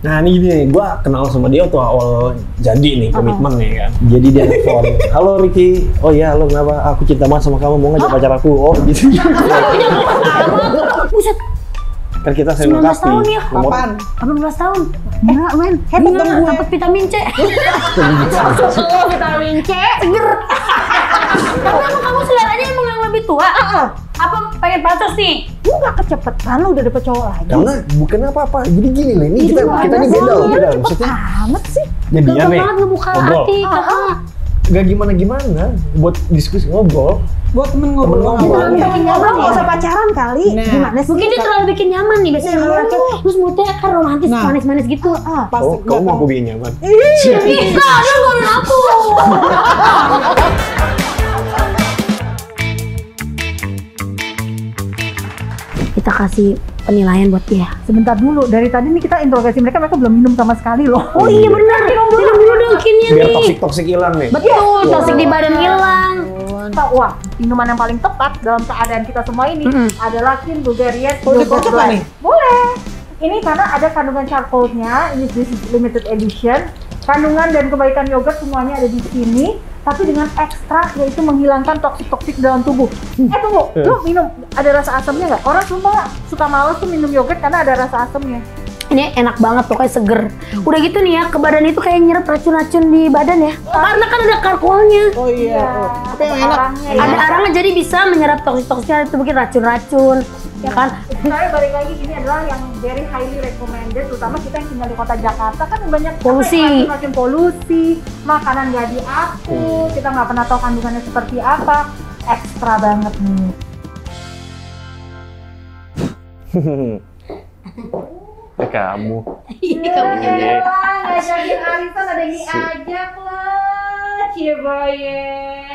Nah ini gini, gue kenal sama dia waktu awal jadi nih komitmen nih kan. Jadi dia nelfon, halo Ricky, oh iya lo kenapa? Aku cinta banget sama kamu, mau ngajak pacar aku? Oh gitu. Buset. Kan kita sering 19 tahun ya? Kapan? 18 tahun. Enggak men, dapat vitamin C. Vitamin C, seger. Karena kamu seleranya emang yang lebih tua. Apa pengen pacar sih? Lu gak kecepetan lu udah dapet cowok lagi. Karena bukan apa-apa, jadi gini loh, ini kita ini beda loh, maksudnya. Amat sih. Jadi dia nih, banget ngebuka ngobrol. hati, kakak. Gak gimana-gimana, buat diskusi ngobrol. Buat temen ngobrol-ngobrol. Ngobrol gak usah pacaran kali. Gimana sih? Mungkin dia terlalu bikin nyaman nih, biasanya kalau laki terus mulutnya kan romantis, manis-manis gitu. Oh, kamu mau aku bikin nyaman? Ih, enggak, dia ngomongin aku. Kita kasih penilaian buat dia. Sebentar dulu, dari tadi nih kita interogasi mereka belum minum sama sekali loh. Oh iya benar, minum dulu dong kinnya nih. Biar toksik hilang nih. Betul, toksik di badan hilang. Wah, minuman yang paling tepat dalam keadaan kita semua ini adalah Kin Bulgarian Boleh Yogurt dikocok Blend. nih? Boleh. Ini karena ada kandungan charcoalnya, ini this is limited edition. Kandungan dan kebaikan yogurt semuanya ada di sini, tapi dengan ekstrak yaitu menghilangkan toksik-toksik dalam tubuh. Tunggu, lu minum ada rasa asamnya nggak? Orang semua suka males tuh minum yogurt karena ada rasa asamnya. Ini enak banget pokoknya seger. Udah gitu nih ya, ke badan itu kayak nyerap racun-racun di badan ya. Karena kan ada karkolnya. Oh iya. Tapi yang enak. Ada arangnya jadi bisa menyerap toksik-toksiknya itu bikin racun-racun. Ya kan? Saya balik lagi ini adalah yang very highly recommended, terutama kita yang tinggal di kota Jakarta kan banyak Polusi. racun polusi, makanan nggak diatur, kita nggak pernah tahu kandungannya seperti apa, ekstra banget nih. Kamu. Iya, kamu juga. Ngajakin arisan ada yang diajak lah, Cieboye.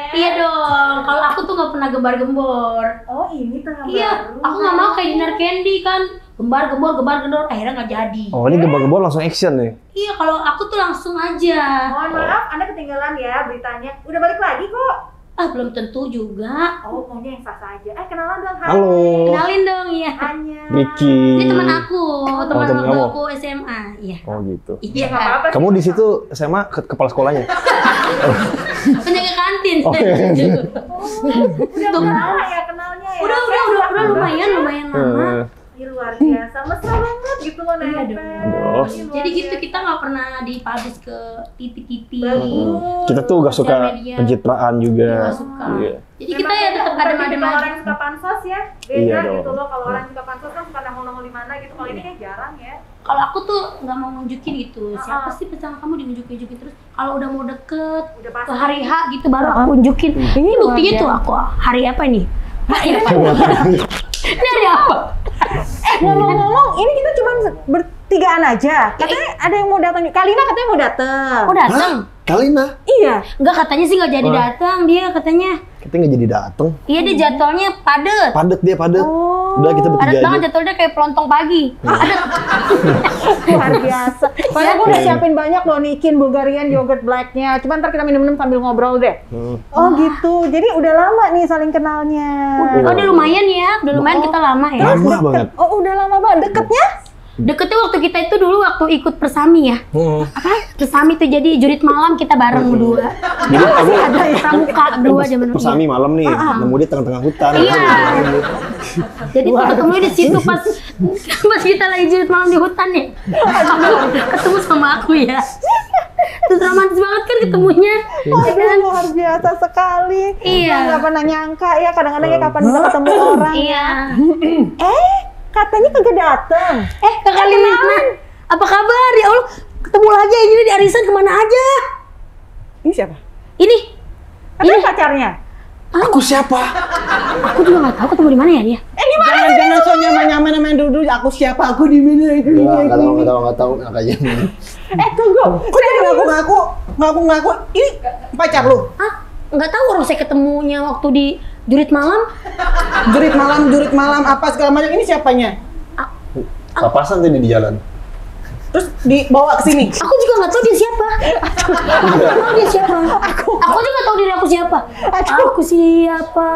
Iya dong, kalau aku tuh nggak pernah gembar-gembor. Oh ini tengah Iya, baru. aku nggak mau kayak dinner candy kan. Gembar-gembor, akhirnya nggak jadi. Oh ini gebor-gebor langsung action nih. Iya, kalau aku tuh langsung aja. Mohon maaf, Anda ketinggalan ya beritanya. Udah balik lagi kok. Belum tentu juga. Oh, maunya yang sah-sah aja. Kenalan dong. Hai. Halo. Kenalin dong, ya. Hanya. Ricky. Ini teman aku, teman temen waktu kamu? aku SMA. Iya. Oh gitu. Iya, Nggak apa-apa. Kamu di situ SMA kepala sekolahnya? penjaga kantin. Oh, iya. Udah lama ya kenalnya ya. Udah lumayan lama. Eh, Ini luar biasa, mesra banget gitu loh Iya nempel. Aduh. Ini luar Jadi gitu biasa. kita nggak pernah dipublish ke TV-TV. Kita tuh gak suka Sosial media. pencitraan juga. Nggak suka. Iya. Jadi kita ya tetap adem-adem Kalau aja. orang yang suka pansos ya, beda Iya gitu dong. loh. Kalau orang yang suka pansos kan suka nongol-nongol di mana gitu. Kalau ini kayak jarang ya. Kalau aku tuh nggak mau nunjukin gitu. Siapa sih pasangan kamu dinunjukin terus? Kalau udah mau deket, Udah ke pasti. hari H gitu baru aku unjukin. Ini buktinya tuh aku hari apa nih? Hari apa? Ini hari apa? Ngomong-ngomong, ini kita cuma bertigaan aja. Katanya ada yang mau datang. Kalina katanya mau datang. Oh datang? Kalina? Iya. Enggak, katanya sih nggak jadi datang dia katanya. Kita nggak jadi dateng. Iya dia jadwalnya padet. Padet dia padet. Udah kita Padet bertiga banget aja. jadwalnya kayak pelontong pagi. Luar biasa. Padahal gue udah siapin banyak loh nih Kin Bulgarian yogurt blacknya. Cuma ntar kita minum-minum sambil ngobrol deh. Oh gitu. Jadi udah lama nih saling kenalnya. Oh dia lumayan ya, udah lumayan kita lama ya. Lama banget. Oh udah lama banget. Deketnya? Deketnya waktu kita itu dulu waktu ikut Persami ya. Apa? Persami tuh jadi jurit malam kita bareng berdua. Jadi aku Ada pramuka berdua zaman dulu. Persami malam nih, nemu dia tengah-tengah hutan. Iya. Jadi ketemu di situ pas kita lagi jurit malam di hutan ya. Ketemu sama aku ya. Terus romantis banget kan ketemunya. Aduh luar biasa sekali. Iya. Nggak pernah nyangka ya kadang-kadang ya kapan bisa ketemu orang. Iya. Katanya kagak dateng. Kakak Lina, apa kabar? Ya Allah, ketemu lagi ini di arisan kemana aja? Ini siapa? Ini, Katanya pacarnya. Aku siapa? aku juga nggak tahu ketemu di mana ya dia. Jangan so nyaman-nyaman main dulu. Aku siapa? Aku di mana? Nggak tahu makanya. Tunggu. Kok jadi ngaku-ngaku? Ini pacar lu? Hah? Nggak tahu orang saya ketemunya waktu di jurit malam. Jurit malam apa segala macam. Ini siapanya? Papasan tadi di jalan. Terus dibawa ke sini. Aku juga nggak tahu dia siapa. Nggak tahu dia siapa. Aku juga nggak tahu diri aku siapa. Aku siapa?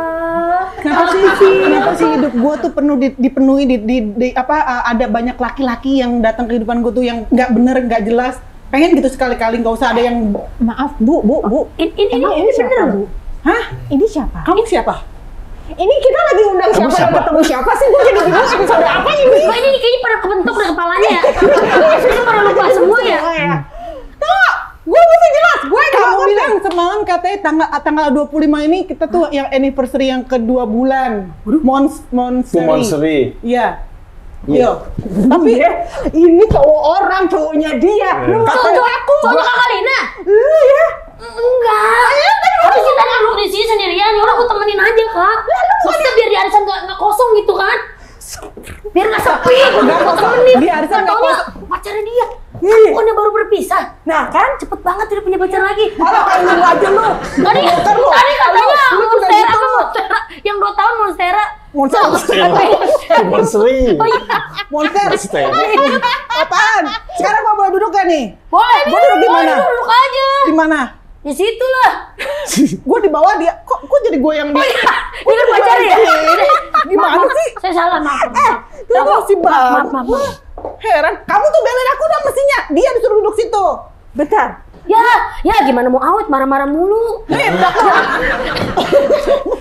Kenapa sih hidup gue tuh penuh dipenuhi ada banyak laki-laki yang datang ke kehidupan gue tuh yang nggak bener, nggak jelas. Pengen gitu sekali-kali nggak usah ada yang maaf bu. Ini siapa, bener. Bu? Hah? Ini siapa? Kamu siapa? Ini kita lagi undang siapa dan ketemu siapa sih? Gue jadi bingung episode apa ini? Wah, ini kayaknya pada kebentuk dari kepalanya ya. Ini pada lupa semua ya. Gue mesti jelas. Kamu bilang semalam katanya tanggal 25 ini kita tuh yang anniversary yang kedua bulan. Monthsary. Iya. Iya. Tapi ini cowoknya dia. Cowok aku. Cowoknya Kak Lina. Lu ya? Enggak. Habis kita duduk di sini sendirian, ya udah aku temenin aja Kak. Maksudnya biar di arisan nggak kosong gitu kan? Biar nggak sepi. Nggak temenin. Di arisan nggak kosong. Pacarnya dia. Aku kan baru berpisah. Nah kan cepet banget udah punya pacar lagi. Kalau lu aja lu. Tadi katanya Monstera apa Monstera? Yang 2 tahun Monstera. Monthsary. Oh iya. Monster. Apaan? Sekarang gua boleh duduk gak nih? Boleh. Gua duduk di mana? Duduk aja. Di mana? Di situ lah. Gua di bawah dia. Kok jadi gua yang Oh iya. Ini kan pacar ya. Gimana sih? Saya salah maaf. Lu masih Maaf. Heran. Kamu tuh belain aku dong mestinya. Dia disuruh duduk situ. Bentar. Ya gimana mau awet marah-marah mulu.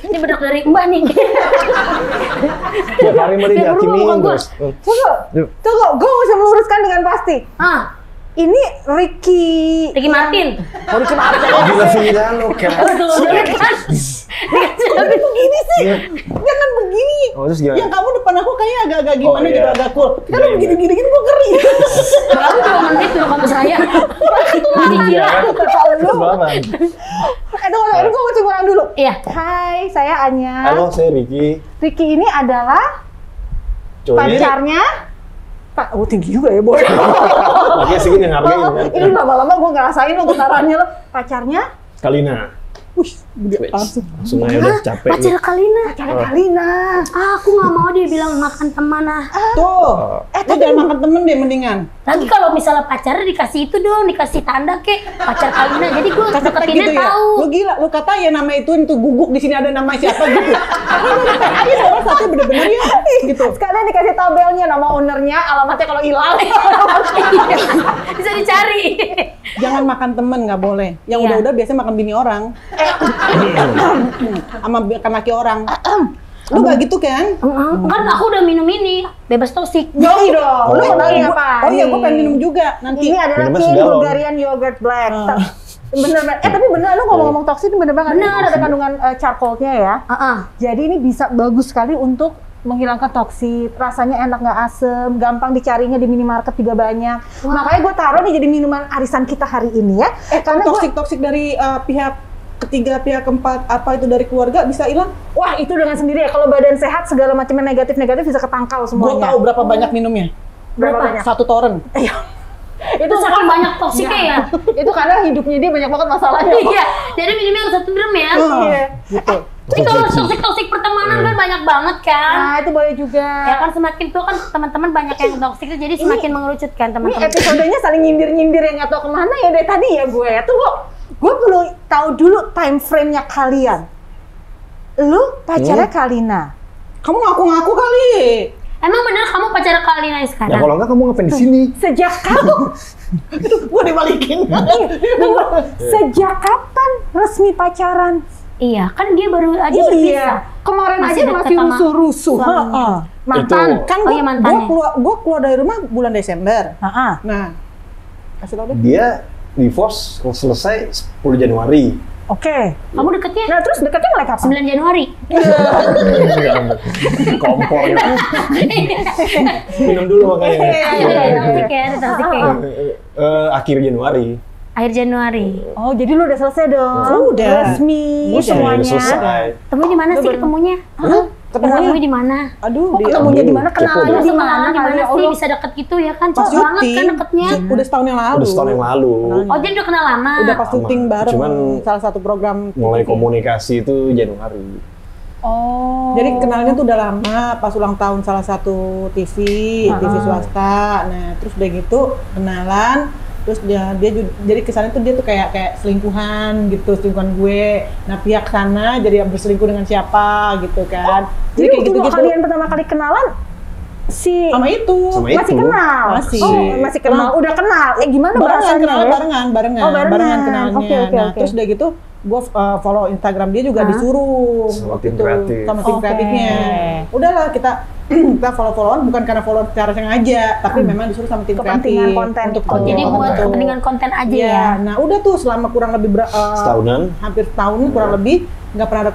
Ini bedak dari Mbak nih. Tiap hari mau dihakimin terus. Tunggu, gue bisa meluruskan dengan pasti. Ini Ricky Martin. Gila sembilan lo kan. Tapi begini sih. Jangan begini. Oh, terus gimana? Yang kamu depan aku kayaknya agak-agak gimana iya. gitu, agak cool. Karena begini-gini gue ngeri. Kamu juga menit dulu kamu saya. Itu lagi gila. Tunggu, gue mau coba dulu. Iya. Hai, saya Anya. Halo, saya Ricky. Ricky ini adalah Cowoknya pacarnya Pak, tinggi juga ya, Boy. makanya segini hargain kan. Ini lama-lama gue ngerasain lo getarannya lo. Pacarnya? Kalina. Wih, gede langsung. Langsung aja udah capek. Pacar Kalina. Pacarnya Kalina. Aku nggak mau dia bilang makan teman Tuh, lu jangan makan temen deh mendingan. Lagi kalau misalnya pacarnya dikasih itu dong, dikasih tanda kek pacar Kalina. Jadi gue Ketek deketinnya gitu ya. tahu. Lu gila, lu kata ya nama itu guguk di sini ada nama siapa gitu. Aja salah satu bener-bener ya gitu. Sekalian dikasih tabelnya, nama ownernya, alamatnya kalau hilang. Bisa dicari. Jangan makan temen, nggak boleh. Yang Iya. udah-udah biasanya makan bini orang. Sama makan laki orang. Lu nggak gitu kan? Kan aku udah minum ini, bebas toksik. Yoi dong. Lu kenalin gua- apa? Oh iya, gue pengen minum juga nanti. Ini adalah Minumnya King segalon. Bulgarian Yogurt Black. Bener banget. Tapi bener, lu ngomong-ngomong toksik ini bener banget. Bener. Ini ada kandungan charcoalnya ya. Jadi ini bisa bagus sekali untuk menghilangkan toksit, rasanya enak nggak asem, gampang dicarinya di minimarket juga banyak. Makanya gue taruh nih jadi minuman arisan kita hari ini ya. Kalau Karena toksik dari pihak ketiga, pihak keempat, apa itu dari keluarga bisa hilang? wah itu dengan sendiri ya. Kalau badan sehat segala macam yang negatif bisa ketangkal Gue semuanya. tahu berapa banyak minumnya. Berapa banyak? 1 toren. Itu saking banyak toksiknya ya. Itu karena hidupnya dia banyak banget masalahnya. Iya. Jadi minumnya harus 1 drum ya. Iya. Gitu. Tapi kalau toksik pertemanan kan banyak banget kan. Nah itu boleh juga. Ya kan semakin tua kan teman-teman banyak yang toksik jadi semakin mengerucutkan Ini teman-teman. episodenya saling nyindir-nyindir yang nggak tahu kemana ya dari tadi ya gue ya. Tunggu, gue perlu tahu dulu time frame-nya kalian. Lu pacarnya Kalina. Kamu ngaku-ngaku kali. Emang bener kamu pacar Kalina Ya sekarang? kalau enggak kamu ngapain di sini? Sejak kapan? Gue dibalikin. Tunggu, sejak kapan resmi pacaran? Iya, kan dia baru aja berpisah. Kemarin Masih aja deket masih sama rusuh-rusuh. suaminya. Heeh. Mantan. Itu- Kan Oh iya, mantannya. gue keluar dari rumah bulan Desember. Heeh. Nah, kasih tau deh. Dia divorce selesai 10 Januari. Oke. Kamu deketnya Nah terus deketnya mulai kapan? 9 Januari. Kompor gitu. Minum dulu makanya. Ada toksik ya, ada toksik ya. Akhir Januari. Akhir Januari. Oh jadi lu udah selesai dong? Udah. Resmi Udah semuanya. selesai. Ketemu di mana sih ketemunya? Ketemu di mana? Aduh, Oh, ketemunya di mana? Kepo Kenalannya deh. di Kenalan mana? di mana kali? sih Allah. bisa deket gitu ya kan? pas Cepet banget syuting. kan deketnya. Udah setahun yang lalu. Udah setahun yang lalu. Oh jadi udah kenal lama. Udah pas Lama. syuting bareng Cuman salah satu program. Mulai komunikasi itu Januari. Oh. Jadi kenalnya tuh udah lama pas ulang tahun salah satu TV swasta. Nah, terus udah gitu kenalan, terus jadi kesannya tuh dia tuh kayak selingkuhan gitu, selingkuhan gue. Nah, pihak sana jadi berselingkuh dengan siapa gitu kan. Jadi kayak gitu. Kalian pertama kali kenalan sama itu masih kenal. Masih kenal. Udah kenal. Gimana bahasanya? Barengan kenalnya. Nah, terus udah gitu gue follow Instagram dia juga disuruh sama tim kreatif. Sama tim kreatifnya. Udahlah kita follow-followan bukan karena follow secara sengaja, tapi memang disuruh sama tim kreatif konten. Untuk Jadi buat kepentingan konten aja ya. Nah udah tuh selama kurang lebih setahunan, hampir setahun kurang lebih nggak pernah ada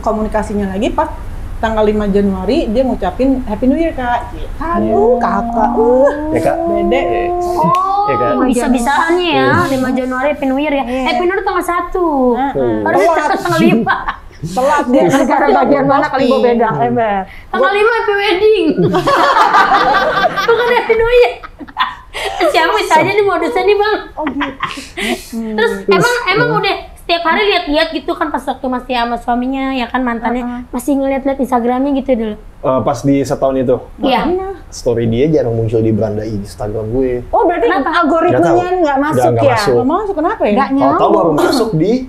komunikasinya lagi. Pas tanggal 5 Januari dia ngucapin Happy New Year Kak. Aduh kakak, ya Kak, Dede. Ya kan? Bisa-bisaannya ya, 5 Januari Happy New Year ya. Happy New Year tanggal 1. Harus tanggal 5. Telat dia negara bagian mana kali gue beda, Ember. Tanggal 5 happy wedding. Bukan Happy New Year. Siapa bisa aja nih modusnya nih Bang. Oh gitu. Terus emang udah setiap hari lihat-lihat gitu kan pas waktu masih sama suaminya ya kan mantannya masih ngeliat-liat Instagramnya gitu dulu. Pas di setahun itu. Iya. Story dia jarang muncul di beranda Instagram gue. Oh berarti algoritmanya nggak masuk ya? Nggak masuk kenapa ya? Nggak nyambung. Tahu baru masuk di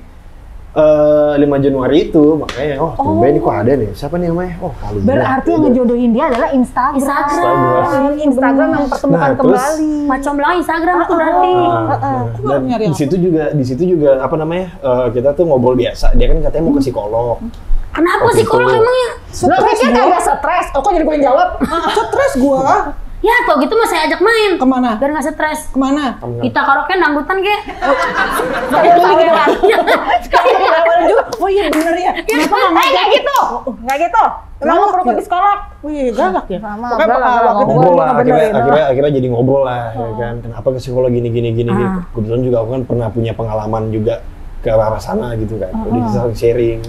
5 Januari itu, makanya tumben kok ada nih. Siapa nih namanya? Kali. Berarti yang ngejodohin dia adalah Instagram yang mempertemukan kembali. Macam bilang Instagram tuh berarti. Dan di situ juga apa namanya? Kita tuh ngobrol biasa. Dia kan katanya mau ke psikolog. Kenapa psikolog emangnya? Lo pikir kagak stres? Kok jadi gue yang jawab? Stres gua. Ya kok gitu mah saya ajak main. Kemana? Biar nggak stres. Kemana? Kita karaoke dangdutan ke? Oh iya bener ya. Kenapa nggak gitu? Nggak gitu. Emang lo perlu ke psikolog? Wih galak ya. Ngobrol lah, akhirnya jadi ngobrol lah, ya kan. Kenapa ke psikolog gini. Kebetulan juga aku kan pernah punya pengalaman juga ke arah sana gitu kan. Udah bisa sharing.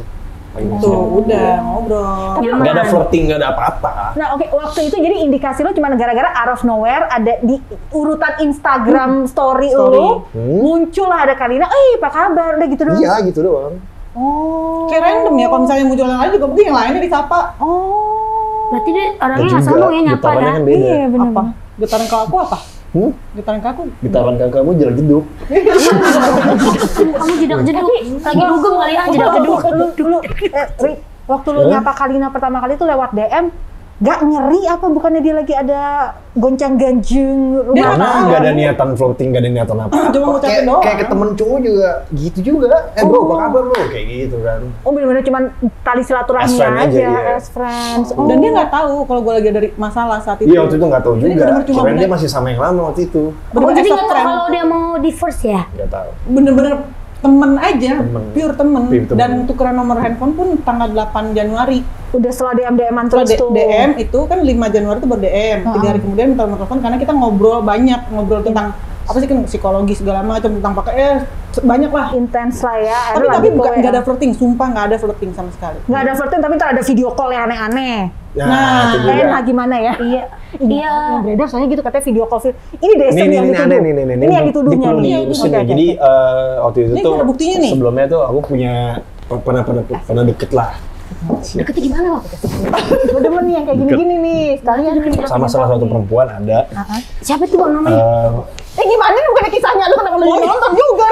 Tuh, udah ngobrol. Nggak ada flirting, nggak ada apa-apa. Nah oke, waktu itu jadi indikasi lo cuma gara-gara out of nowhere ada di urutan Instagram story lo muncul lah ada Kalina, apa kabar, udah gitu doang? Iya gitu doang. Oh. Kayak random ya, kalau misalnya muncul yang lain juga mungkin yang lainnya disapa. Oh. Berarti dia orangnya nggak sombong ya nyapa ya? Kan beda. Iya benar. Apa? Getaran ke aku apa? Getaran ke aku? Getaran ke kamu jelas jeduk. Kamu jedak-jeduk, lagi dugem kali ya jedak-jeduk. Dulu, Rik, waktu lu nyapa Kalina pertama kali itu lewat DM, gak ngeri apa bukannya dia lagi ada goncang-ganjing? Karena nggak ada niatan flirting, nggak ada niatan apa. Cuma ngucapin doang. Kayak ke temen cowok juga gitu juga. Bro, apa kabar bro? Kayak gitu kan. Oh bener-bener cuma tali silaturahmi aja, as friends. Dan dia nggak tahu kalau gue lagi ada masalah saat itu. Iya waktu itu nggak tahu juga. Kirain dia masih sama yang lama waktu itu. Jadi nggak tahu kalau dia mau divorce ya? Nggak tahu. Bener-bener temen aja, pure temen. Dan tukeran nomor handphone pun tanggal 8 Januari. Udah setelah DM-an terus tuh. DM itu kan 5 Januari itu ber-DM. 3 hari kemudian minta nomor telepon karena kita ngobrol tentang apa sih kan psikologi segala macam tentang pakai banyak lah. Intens lah ya. Tapi nggak ada flirting, sumpah nggak ada flirting sama sekali. Nggak ada flirting tapi ntar ada video call yang aneh-aneh. Nah, enak gimana ya? Iya. Beredar soalnya gitu katanya video call. Ini DSM yang dituduh. Ini yang dituduhnya nih. Jadi waktu itu tuh sebelumnya tuh aku punya pernah deket lah. Deketnya gimana Bang? Gue demen nih yang kayak gini-gini nih. Sekalian sama salah satu perempuan ada. Siapa tuh Bang namanya? Gimana nih bukannya kisahnya lu kenapa lu nonton juga?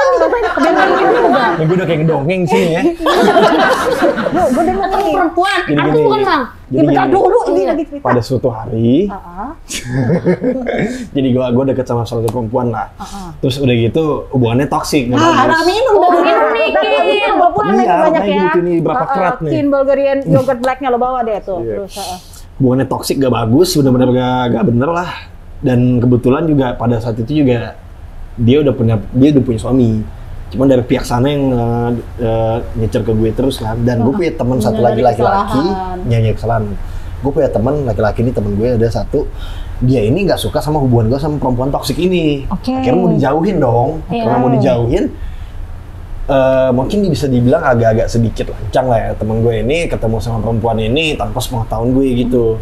Ini gue udah kayak ngedongeng sini ya. Gue demen nih. Perempuan, aku bukan Bang. Bentar dulu ini lagi cerita. Pada suatu hari, jadi gue deket sama salah satu perempuan lah. Terus udah gitu hubungannya toksik. Minum nih, Kin. Iya, banyak ya. Ini berapa kerat nih. Kin Bulgarian yogurt blacknya lo bawa deh tuh. Terus, hubungannya toksik gak bagus, bener-bener gak bener lah. Dan kebetulan juga pada saat itu juga dia udah punya suami. Cuman dari pihak sana yang nyecer ke gue terus kan. Dan gue punya teman satu lagi laki-laki nyanyi kesalahan. Gue punya teman laki-laki ini, temen gue ada satu. Dia ini nggak suka sama hubungan gue sama perempuan toksik ini. Akhirnya mau dijauhin dong. Karena mau dijauhin, mungkin bisa dibilang agak-agak sedikit lancang lah ya. Temen gue ini ketemu sama perempuan ini tanpa sepengetahuan gue gitu.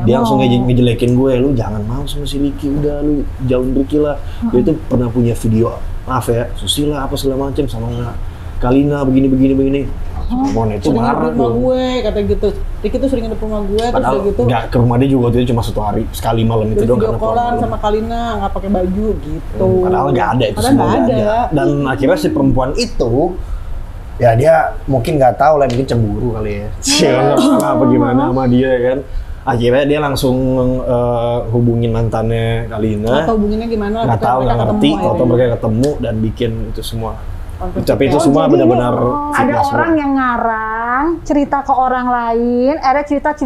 Dia langsung ngejelekin gue, lu jangan mau sama si Ricky, udah lu jauhin Ricky lah. Dia tuh pernah punya video, maaf ya, susila apa segala macam sama Kalina begini. Mon itu Sering marah nginep rumah tuh. gue, kata gitu. Ricky tuh sering nginep rumah gue, terus Padahal udah gitu. nggak ke rumah dia juga waktu itu cuma 1 hari, sekali malam itu Terus doang. video karena callan pulang sama malam. Kalina, nggak pakai baju gitu. Padahal nggak ada itu Padahal semua nggak nggak ada. Dan akhirnya si perempuan itu ya dia mungkin nggak tahu lah, mungkin cemburu kali ya. Nggak salah apa gimana sama dia kan. Akhirnya dia langsung hubungin mantannya Kalina. Nggak tahu hubunginnya gimana. Nggak tahu, nggak ngerti. Waktu akhirnya. mereka ketemu dan bikin itu semua. Tapi itu Oh, semua jadi benar-benar ada fitnah semua. orang yang ngarang cerita ke orang lain, ada cerita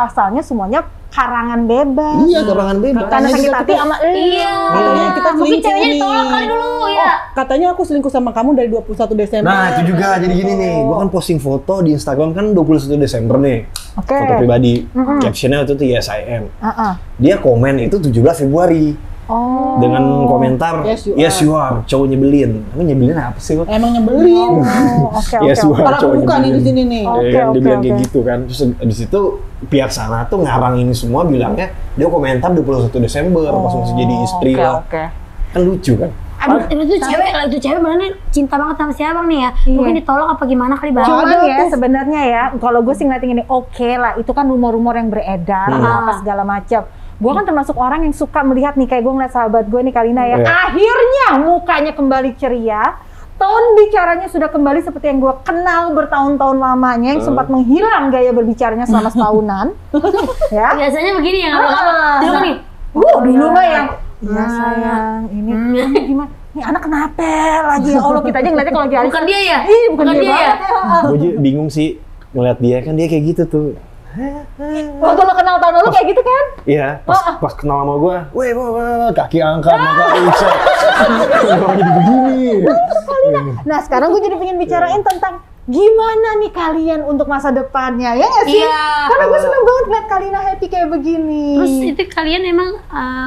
asalnya semuanya karangan bebas. Iya, karangan bebas. Karena sakit juga hati sama Iya. Katanya kita Mungkin selingkuh ceweknya nih. ditolak kali dulu ya. Katanya aku selingkuh sama kamu dari 21 Desember. Nah, itu juga jadi gini nih. Gua kan posting foto di Instagram kan 21 Desember nih. Oke. Foto pribadi. Captionnya itu tuh yes I am. Heeh. Dia komen itu 17 Februari. Oh. Dengan komentar Yes, you you are. Cowok nyebelin. Emang nyebelin apa sih lo? Emang nyebelin. Oh, oke Yes, oke. you oke. are. Kalau aku Cowok buka nih di nyebelin. sini nih. Oh. Ya Oke, kan, dia oke, bilang kayak oke. gitu kan. Terus abis itu pihak sana tuh ngarang ini semua bilangnya dia komentar 21 Desember pas masih jadi istri Oke, lah. oke. Kan lucu kan? Aduh, itu cewek beneran cinta banget sama si abang nih ya. Iya. Mungkin ditolak apa gimana kali bang. Cuman Ada ya tuh. sebenarnya ya, kalau gue sih ngeliatin ini oke lah, itu kan rumor-rumor yang beredar, apa segala macam. Gue kan termasuk orang yang suka melihat nih, kayak gue ngeliat sahabat gue nih Kalina ya, Iya. akhirnya mukanya kembali ceria, tone bicaranya sudah kembali seperti yang gue kenal bertahun-tahun lamanya, yang sempat menghilang gaya berbicaranya selama setahunan. Ya. Biasanya begini ya, ngapa-ngapa. Dulu kan nih. Dulu mah yang iya sayang, ini gimana? Ini anak kenapa lagi? Ya Allah, kita aja ngeliatnya kalau dia Bukan dia ya? Ih, bukan dia ya? banget ya. Gue aja bingung sih ngeliat dia kan dia kayak gitu tuh. Waktu lo kenal tahun lalu kayak gitu kan? Iya, pas kenal sama gue, weh, kaki angkat, mata usah. Kenapa jadi begini? Nah, sekarang gue jadi pengen bicarain tentang gimana nih kalian untuk masa depannya, ya nggak sih? Iya. Karena gue seneng banget liat Kalina happy kayak begini. Terus itu kalian emang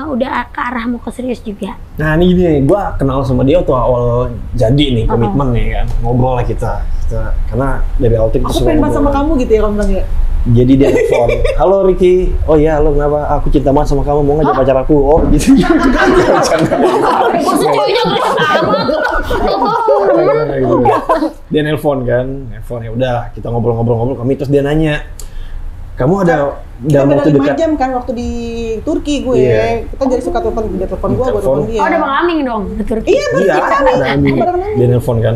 udah ke arah mau ke serius juga? Nah ini gini, gue kenal sama dia waktu awal jadi nih, komitmen nih kan. Ngobrol lah kita. Karena dari awal kita Aku suka pengen banget sama ngobrol. kamu gitu ya, kamu bilang ya. Jadi dia nelfon, halo Ricky, oh iya lo kenapa? Aku cinta banget sama kamu, mau nggak jadi pacar aku? Oh gitu. Maksudnya ceweknya gak sama. Dia nelpon kan, ya udah kita ngobrol-ngobrol kami, terus dia nanya, kamu ada Kita dalam beda waktu 5 dekat? jam kan waktu di Turki gue. Iya. Kita jadi suka telepon, dia telepon gue, gue Telepon. telepon dia. Oh, ada Bang Aming dong, betul. Iya, Iya, ada Ami. Bareng Ami. Dia nelpon kan,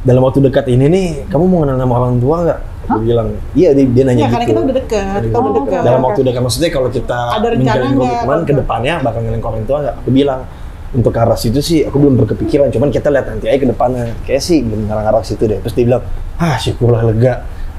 dalam waktu dekat ini nih, kamu mau kenal sama orang tua nggak? Gue bilang, iya dia nanya Iya, gitu. karena kita udah dekat, kita udah dekat. Dalam waktu dekat, maksudnya kalau kita Ada rencana menjalin nggak? komitmen ke depannya bakal ngeleng ke orang tua nggak? Aku bilang, untuk ke arah situ sih aku belum berkepikiran, cuman kita lihat nanti aja ke depannya. Kayak sih belum ngarang-ngarang situ deh. Terus dia bilang, syukurlah lega.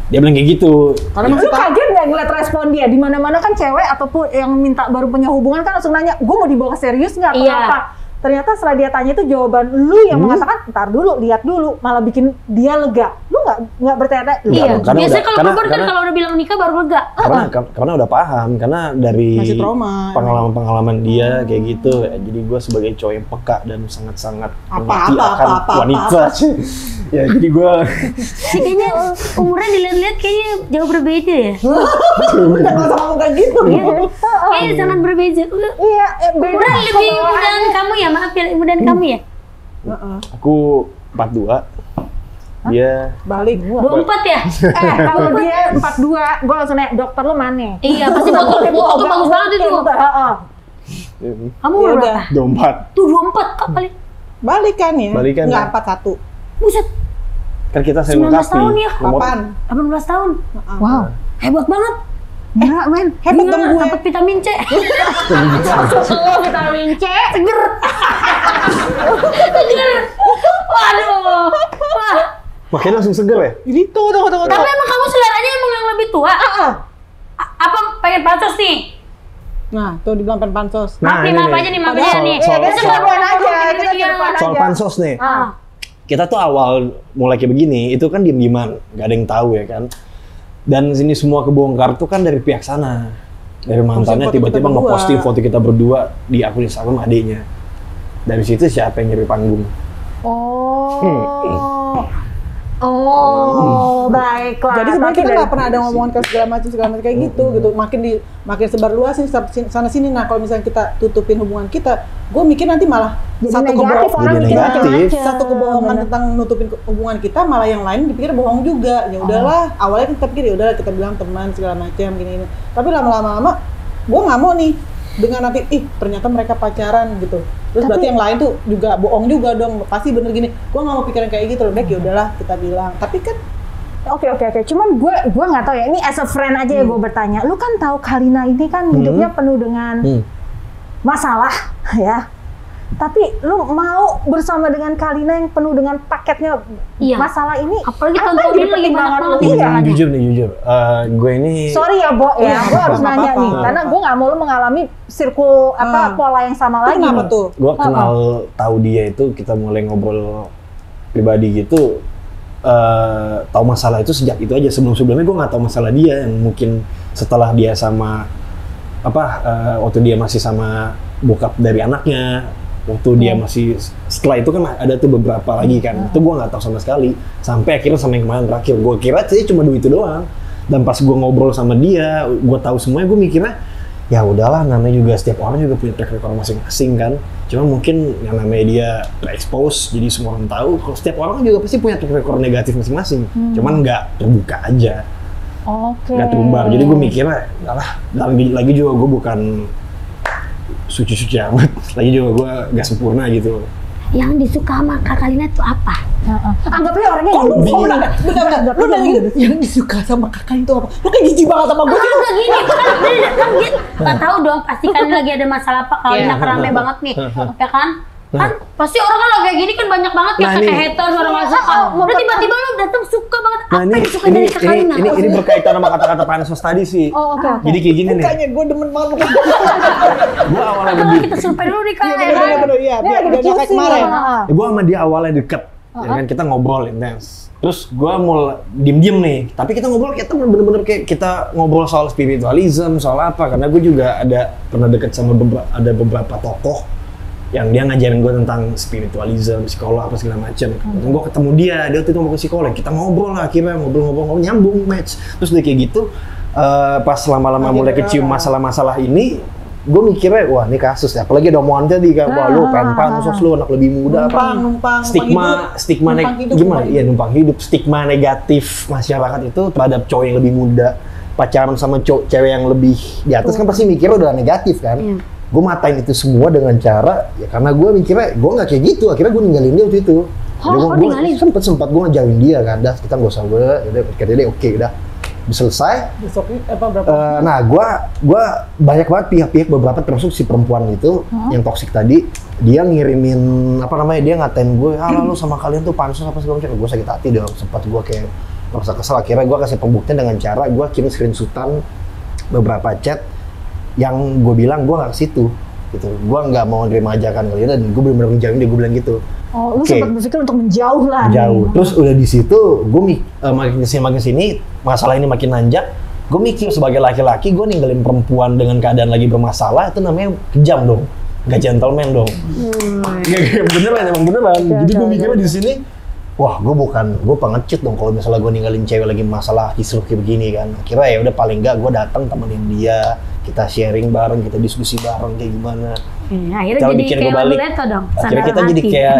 Dia bilang kayak gitu. Karena Lu masih kaget nggak ngeliat respon dia? Di mana-mana kan cewek ataupun yang minta baru punya hubungan kan langsung nanya, gue mau dibawa ke serius nggak atau Iya. apa? Ternyata setelah dia tanya itu jawaban lu yang mengatakan, ntar dulu, lihat dulu, malah bikin dia lega. Lu nggak bertanya-tanya? Enggak Iya, dong, karena biasanya udah- kalau karena- perempuan kan karena- kalau udah bilang nikah baru lega. Karena udah paham, karena dari Masih trauma. pengalaman dia kayak gitu. Ya, jadi gue sebagai cowok yang peka dan sangat-sangat mengerti akan wanita. Ya jadi gue Ini kayaknya umurnya dilihat-lihat kayaknya jauh berbeda ya. udah nggak usah ngomong kayak gitu. Kayaknya sangat berbeda. Iya, beda. Umurnya lebih mudaan kamu ya, maaf ya, lebih mudaan kamu ya. aku 42. Dia Balik. 24 ya? Kalau dia 42, gue langsung nanya, dokter lu mana? Iya, pasti foto bagus banget itu. Heeh. Kamu Ya umur udah. berapa? 24. Tuh 24 kak kali. Balikan ya? Balikan, Nggak, ya. 41. Buset, Kan kita 19 melengkapi. tahun ya? Nomor- Kapan? 18 tahun. Wow. Hebat banget. Gila, men. Hebat Gila, dong gue. dapat vitamin C. Lo vitamin C. Seger. Seger. Waduh. Wah. Makanya langsung seger ya? Jadi tunggu. Tapi emang kamu seleranya emang yang lebih tua? Apa pengen pansos nih? Nah, tuh dibilang pen pansos. Maaf nih, maaf aja nih, maaf aja Soal- nih. soal- Kita soal- kedepan aja, kita Iya. kedepan Soal aja. pansos nih. Ah. Kita tuh awal mulai kayak begini, itu kan diem-dieman, nggak ada yang tahu ya kan. Dan sini semua kebongkar tuh kan dari pihak sana. Dari mantannya Posting foto tiba-tiba kita berdua. ngeposting foto kita berdua di akun Instagram adiknya. Dari situ siapa yang nyari panggung? Oh. Oh, baiklah. Jadi sebenarnya Tapi kita dari- nggak pernah ada ngomongan ke segala macam kayak gitu. Makin sebar luas nih sana sini. Nah kalau misalnya kita tutupin hubungan kita, gue mikir nanti malah Jadi satu negatif, kebohongan, orang Jadi mikir negatif. macam-macam. satu kebohongan Bener. tentang nutupin hubungan kita, malah yang lain dipikir bohong juga. Ya udahlah, awalnya kita pikir ya udahlah kita bilang teman segala macam gini. Tapi lama-lama gue nggak mau nih dengan nanti ternyata mereka pacaran gitu. Terus Tapi- berarti yang lain tuh juga bohong juga dong. Pasti bener gini. Gue nggak mau pikiran kayak gitu. Lebih baik ya udahlah kita bilang. Tapi kan Oke. Cuman gue nggak tahu ya. Ini as a friend aja ya gue bertanya. Lu kan tahu Kalina ini kan hidupnya penuh dengan masalah ya. Tapi lu mau bersama dengan Kalina yang penuh dengan paketnya Iya. masalah ini? Apalagi apa tahun-tahun yang ini jadi lagi banyak pertimbangan banget lu? nih Iya. Jujur nih, gue ini Sorry ya, Bo ya. Gue harus nggak nanya apa-apa. nih, karena gue nggak mau lu mengalami sirkul pola yang sama lagi. kenapa nih. tuh? gue kenal tahu dia itu kita mulai ngobrol pribadi gitu, tahu masalah itu sejak itu aja. Sebelumnya gue nggak tahu masalah dia, yang mungkin setelah dia sama waktu dia masih sama bokap dari anaknya, waktu dia masih setelah itu kan ada tuh beberapa lagi kan, itu gue nggak tahu sama sekali sampai akhirnya sama yang kemarin terakhir. Gue kira sih cuma itu doang, dan pas gue ngobrol sama dia gue tahu semuanya. Gue mikirnya ya udahlah, namanya juga setiap orang juga punya track record masing-masing kan. Cuma mungkin yang namanya dia expose, jadi semua orang tahu. Kalau setiap orang juga pasti punya track record negatif masing-masing. Cuman nggak terbuka aja, Oke. nggak terumbar. Jadi gue mikirnya, alah, lagi juga gue bukan suci-suci amat. Lagi juga gue nggak sempurna gitu. Yang disuka sama Kak Kalina tuh apa? Anggapnya orangnya Kok lu yang kok nanya? Bentar. Lu nanya gitu, yang disuka sama kakak itu apa? Lu kayak jijik banget sama gue. Enggak gini, kan gitu. Nggak tahu dong, pasti kan lagi ada masalah apa. Kalina kan rame banget nih, ya kan? Kan pasti orang kan kayak gini kan banyak banget ya, Nah, ini- kayak haters orang nggak suka. Udah tiba-tiba lu datang suka banget. Nah Apa yang disuka dari Kak Kalina? ini berkaitan sama kata-kata pansos tadi sih. Oh, oke. Jadi kayak gini nih, Mukanya gue demen banget. gue awalnya Atau berdiri. kita survei dulu nih Kak, ya kan? Bener-bener iya. Ini Biar lagi nggak kayak dicuci. kemarin. Ya, gue sama dia awalnya deket, ya kan, kita ngobrol intens. Terus gue mulai diem-diem nih, tapi kita ngobrol kayak temen, bener-bener kayak kita ngobrol soal spiritualism, soal apa. Karena gue juga pernah deket sama beberapa tokoh yang dia ngajarin gue tentang spiritualism, psikolog apa segala macem. Gue ketemu dia waktu itu mau ke psikolog, kita ngobrol lah, akhirnya ngobrol nyambung match. Terus udah kayak gitu, pas lama-lama mulai kecium masalah-masalah ini, gue mikirnya, wah ini kasus ya, apalagi ada omongan tadi kan, wah lu pansos, lu anak lebih muda, Numpang stigma hidup, gimana? numpang Iya, numpang hidup, stigma negatif masyarakat itu terhadap cowok yang lebih muda, pacaran sama cewek yang lebih di atas kan pasti mikirnya udah negatif kan. Iya. Gue matain itu semua dengan cara, ya karena gue mikirnya gue nggak kayak gitu, akhirnya gue ninggalin dia waktu itu. Ninggalin? Sempet gue ngejauhin dia kan, dah kita nggak usah, udah kata dia oke, udah selesai. Besoknya berapa? Nah, gue banyak banget pihak-pihak, beberapa termasuk si perempuan itu yang toksik tadi, dia ngirimin dia ngatain gue, lu sama kalian tuh pansos apa segala macam. Gue sakit hati dong, sempat gue kayak merasa kesel. Akhirnya gue kasih pembuktian dengan cara gue kirim screenshotan beberapa chat yang gue bilang gue nggak ke situ, gitu. Gue nggak mau nerima ajakan kalian, dan gue benar-benar menjauhin dia. Gue bilang gitu. Oh, lu Oke. sempat berpikir untuk menjauh lah. Jauh. nih. Terus udah di situ, gue makin sini, masalah ini makin nanjak. Gue mikir sebagai laki-laki, gue ninggalin perempuan dengan keadaan lagi bermasalah, itu namanya kejam dong, nggak gentleman dong. Beneran, emang beneran. Jadi gue mikirnya di sini, wah gue pengecut dong kalau misalnya gue ninggalin cewek lagi masalah kisruh kayak begini kan. Akhirnya ya udah paling nggak gue datang temenin dia, kita sharing bareng, kita diskusi bareng kayak gimana. Akhirnya Cara jadi bikin kayak gua lagu balik. Leto dong. Akhirnya kita Sandaran jadi hati. kayak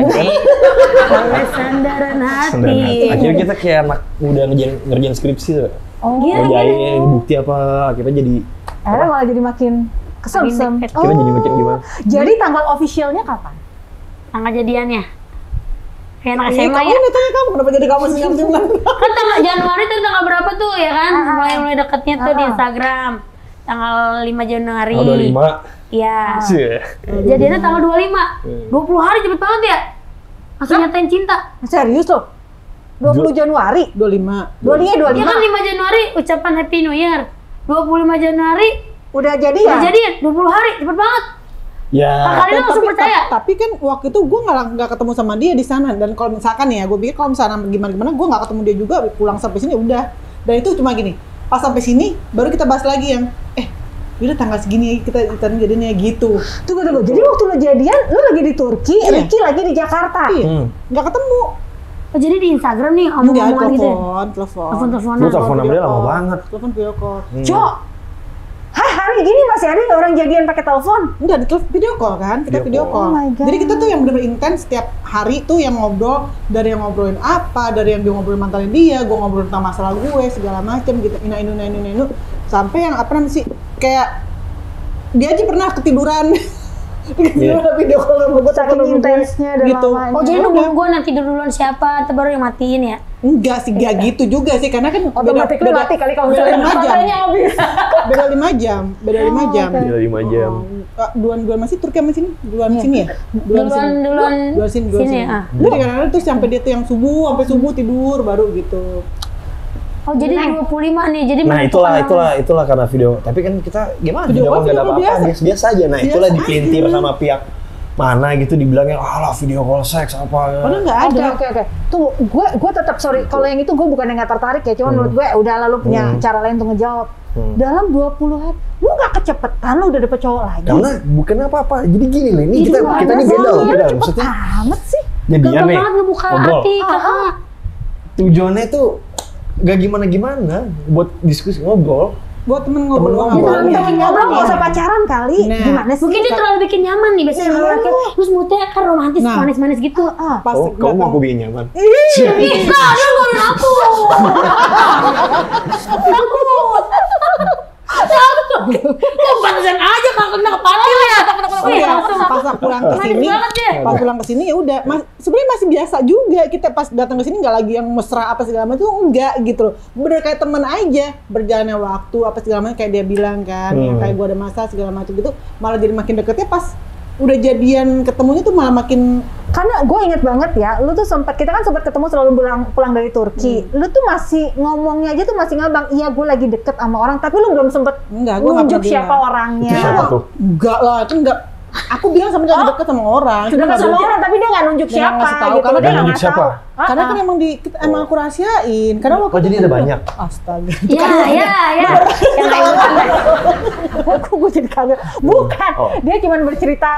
Oleh sandaran hati. Akhirnya kita kayak anak muda ngerjain skripsi tuh. Oh, Ngerjain bukti apa, akhirnya jadi akhirnya malah jadi makin kesem-sem. Makin akhirnya jadi makin gimana? Jadi tanggal officialnya kapan? Tanggal jadiannya. Kayak anak Ini SMA kamu ya. nih tanya kamu kenapa jadi kamu senyum-senyum? Kan tanggal Januari tuh tanggal berapa tuh ya kan? Mulai deketnya tuh di Instagram. Tanggal 5 Januari. Oh, 25. Iya. Sih. Jadiannya tanggal 25. 20 hari cepet banget ya. Langsung nyatain cinta. Serius loh? 20 Januari? 25. 25? Ya kan 5 Januari ucapan Happy New Year. 25 Januari Udah jadi udah ya? jadian. 20 hari cepet banget. Ya. Kalian langsung percaya. Tapi kan waktu itu gue nggak ketemu sama dia di sana, dan kalau misalkan ya gue pikir kalau misalnya gimana gue nggak ketemu dia juga, pulang sampai sini udah. Dan itu cuma gini, pas sampai sini baru kita bahas lagi yang udah tanggal segini kita jadinya gitu. Tunggu. Jadi waktu lo jadian, lo lagi di Turki, Iya. Ricky lagi di Jakarta. Iya, nggak ketemu. Oh jadi di Instagram nih Enggak, omong-omongan gitu ya? telepon. Telepon-teleponan. Lu telepon sama dia lama banget. Telepon video call. Cok, hari gini masih ada orang jadian pakai telepon? Enggak, di video call kan? Kita video call. Oh my God. Jadi kita tuh yang bener-bener intens setiap hari tuh yang ngobrol, dari yang ngobrolin apa, dari yang dia ngobrolin mantannya dia, gue ngobrolin tentang masalah gue segala macem gitu, inu, sampai yang apa namanya sih, kayak dia aja pernah ketiduran. Video call sama gue Saking intensnya dan gitu. lamanya. Oh jadi nungguin gue nanti duluan siapa, terus baru yang matiin ya? Enggak sih, enggak gitu juga sih, karena kan Otomatis lu mati kali kalau beda misalnya 5 jam. baterainya habis. Beda 5 jam, beda 5 jam. oke. Gila 5 jam. Duluan masih Turki sama sini? Duluan sini ya? Duluan Duluan sini. ah. Jadi kadang-kadang tuh sampai dia tuh yang sampai subuh tidur baru gitu. Oh jadi 25 nih, jadi Nah menentukan itulah karena video. Tapi kan kita gimana? Video Video call call nggak ada video call apa-apa, biasa. biasa aja. Nah Biasa itulah aja. dipelintir sama pihak mana gitu, dibilangnya alah video call seks apa. Padahal nggak ada. Oke. Tunggu, gue tetap sorry. Kalau yang itu gue bukan yang nggak tertarik ya. Cuman menurut gue udah lalu punya cara lain untuk ngejawab. Dalam 20 hari, lu nggak kecepetan, lu udah dapet cowok lagi. Karena bukan apa-apa. Jadi gini loh, ini kita nih beda loh. Maksudnya Amat sih. jadian gampang nih. banget ngebuka Ngobrol. hati kakak. Tujuannya tuh gak gimana-gimana, buat diskusi ngobrol. Buat temen ngobrol Temen doang. ngobrol. Jangan Iya. bikin ngobrol, nggak usah pacaran kali. Nah. Gimana sih? Mungkin dia terlalu bikin nyaman nih, biasanya sama laki. Terus moodnya kan romantis, Nah. manis-manis gitu. Pas Oh, kamu mau aku bikin nyaman? Ih, nah, dia ngomongin aku. Takut. Kok pantesan aja kakak kena kepala ya. pas aku pulang ke Manis sini, banget dia. pas pulang ke sini ya udah. Sebenarnya masih biasa juga. Kita pas datang ke sini nggak lagi yang mesra apa segala macam, enggak gitu loh. Bener kayak temen aja. Berjalannya waktu apa segala macam kayak dia bilang kan, yang kayak gua ada masalah segala macam gitu. Malah jadi makin deketnya pas udah jadian ketemunya tuh malah makin. Karena gue inget banget ya, lu tuh kita kan sempat ketemu selalu pulang dari Turki. Lu tuh masih ngomongnya aja tuh masih ngabang, iya gue lagi deket sama orang, tapi lu belum sempet Enggak, gua nggak nunjuk pernah siapa bilang. orangnya. Itu siapa tuh? Enggak lah, itu enggak. Aku bilang sama dia deket sama orang. Sudah Cuma ketemu nggak orang, tapi dia nggak nunjuk Dia nggak siapa ngasih tahu, gitu. karena Dia dia nggak nunjuk siapa? tahu. karena kan emang emang aku rahasiain. Karena waktu Oh jadi itu ada kan- banyak? Astaga. Ya. Yang lain Kok gue jadi kaget? Bukan, Oh. dia cuma bercerita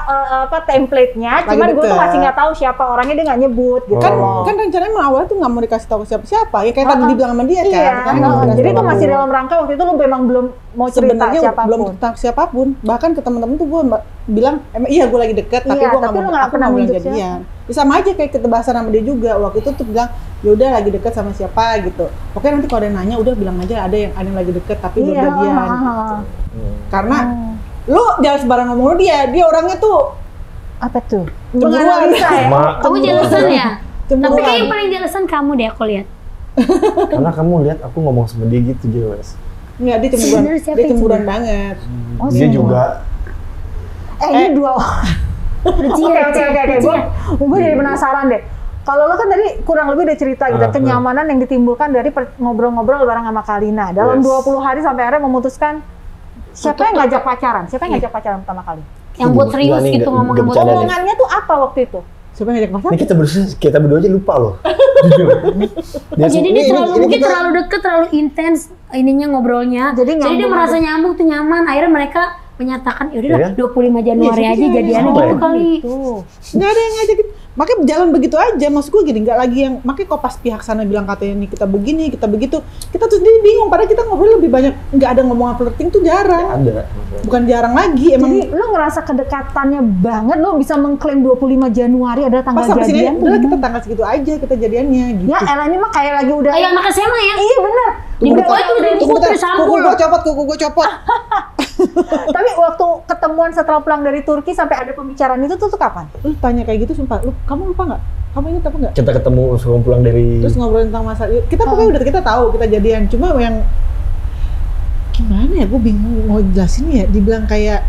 template-nya, Lagi cuman gue tuh deket. masih nggak tahu siapa orangnya, dia nggak nyebut gitu. Kan Oh. kan rencananya emang awalnya tuh nggak mau dikasih tahu ke siapa-siapa. Ya kayak tadi dibilang sama dia kan. Iya, Kan nggak mau jadi dikasih itu tahu. masih dalam rangka waktu itu lu memang belum mau cerita Sebenarnya siapapun. belum tentang siapapun. Bahkan ke temen-temen tuh gue bilang, emang iya gue lagi deket, tapi Iya, gue tapi lu nggak aku pernah nggak bilang nunjuk jadian. Ya, sama aja kayak kita bahasan sama dia juga. Waktu itu tuh bilang, ya udah lagi deket sama siapa gitu. Pokoknya nanti kalau ada yang nanya, udah bilang aja ada yang lagi deket tapi belum Iya, jadian. heeh. Karena lu jangan sembarang ngomong lu dia orangnya tuh Apa tuh? Cemburuan. Menganalisa ya? Kamu jelasan ya? Tapi Cemburuan. kayak yang paling jelasan kamu deh aku lihat. Karena kamu lihat aku ngomong sama dia gitu jelas. Enggak, dia cemburuan. Sebenarnya siapa Dia yang cemburuan cemburu? banget. Oh, Dia semua. juga Ini dua. Oke. Gue jadi penasaran deh. Kalau lo kan tadi kurang lebih udah cerita gitu, kenyamanan yang ditimbulkan dari ngobrol-ngobrol bareng sama Kalina. Dalam Yes. 20 hari sampai akhirnya memutuskan siapa yang ngajak pacaran? Siapa yang ngajak pacaran pertama kali? Yang buat serius Nggak nih, gitu nggak ngomongin buat bercanda nih. Omongannya tuh apa waktu itu? Siapa yang ngajak pacaran? Ini kita berdua aja lupa loh. Jujur. Oh, jadi dia terlalu mungkin kita- terlalu deket, terlalu intens ininya ngobrolnya. Jadi Jadi dia nyambung merasa aja. nyambung tuh nyaman. Akhirnya mereka menyatakan ya udahlah Iya. 25 Januari Iya, aja iya, jadiannya iya. gitu kali. Tuh. Nggak ada yang ngajakin. Makanya jalan begitu aja. Maksud gue gini, nggak lagi yang, makanya kok pas pihak sana bilang katanya nih kita begini, kita begitu, kita tuh sendiri bingung. Padahal kita ngobrol lebih banyak, nggak ada ngomongan flirting tuh jarang. ada. Bukan jarang lagi, emang Jadi lo ngerasa kedekatannya banget, lo bisa mengklaim 25 Januari ada tanggal pas sampai sini, jadian. udah kita tanggal segitu aja kita jadiannya gitu. Ya elah ini mah kayak lagi udah. Kayak anak SMA ya. Iya bener. Di Tunggu bawah bentar, itu udah tunggu bentar. putri sampul. Kuku gue copot. Tapi waktu ketemuan setelah pulang dari Turki sampai ada pembicaraan itu tuh kapan? Lu tanya kayak gitu sumpah, kamu lupa nggak? Kamu ingat apa nggak? Kita ketemu sebelum pulang dari Terus ngobrolin tentang masa, kita pokoknya udah kita tahu kita jadian, cuma yang gimana ya, gue bingung mau jelasin ya. Dibilang kayak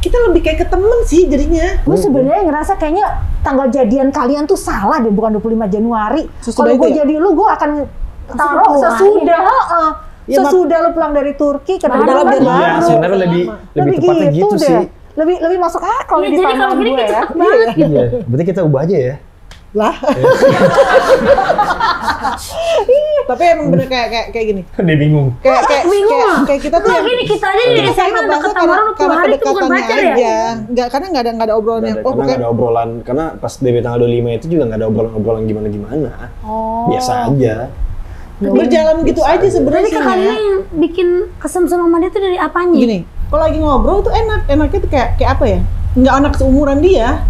kita lebih kayak ke temen sih jadinya. Gue sebenarnya ngerasa kayaknya tanggal jadian kalian tuh salah deh, bukan 25 Januari. Sesudah Kalau itu gue ya? jadi lu, gue akan taruh pulang. sesudah. Ya, Sesudah lu pulang dari Turki ke Padahal Lebaran biar baru. Iya, sebenarnya lebih tepatnya gitu deh. sih. Lebih masuk akal Iya, di jadi timeline kalau gini gue kita ya. cepet banget gitu. Iya, berarti kita ubah aja ya. Lah. Tapi emang bener kayak gini. Dia bingung. Kayak kita tuh Nah, gini kita aja di kita SMA udah ngebahasnya ketemu orang 20 hari itu bukan pacar ya? aja. Enggak, karena nggak ada obrolan yang Karena nggak ada obrolan, karena pas DP tanggal 25 itu juga nggak ada obrolan gimana-gimana. Biasa aja. berjalan gitu aja Berarti sebenarnya. Kak Kalina yang bikin kesem sama dia tuh dari apanya? Gini, kalau lagi ngobrol tuh enaknya tuh kayak apa ya? Nggak anak seumuran dia,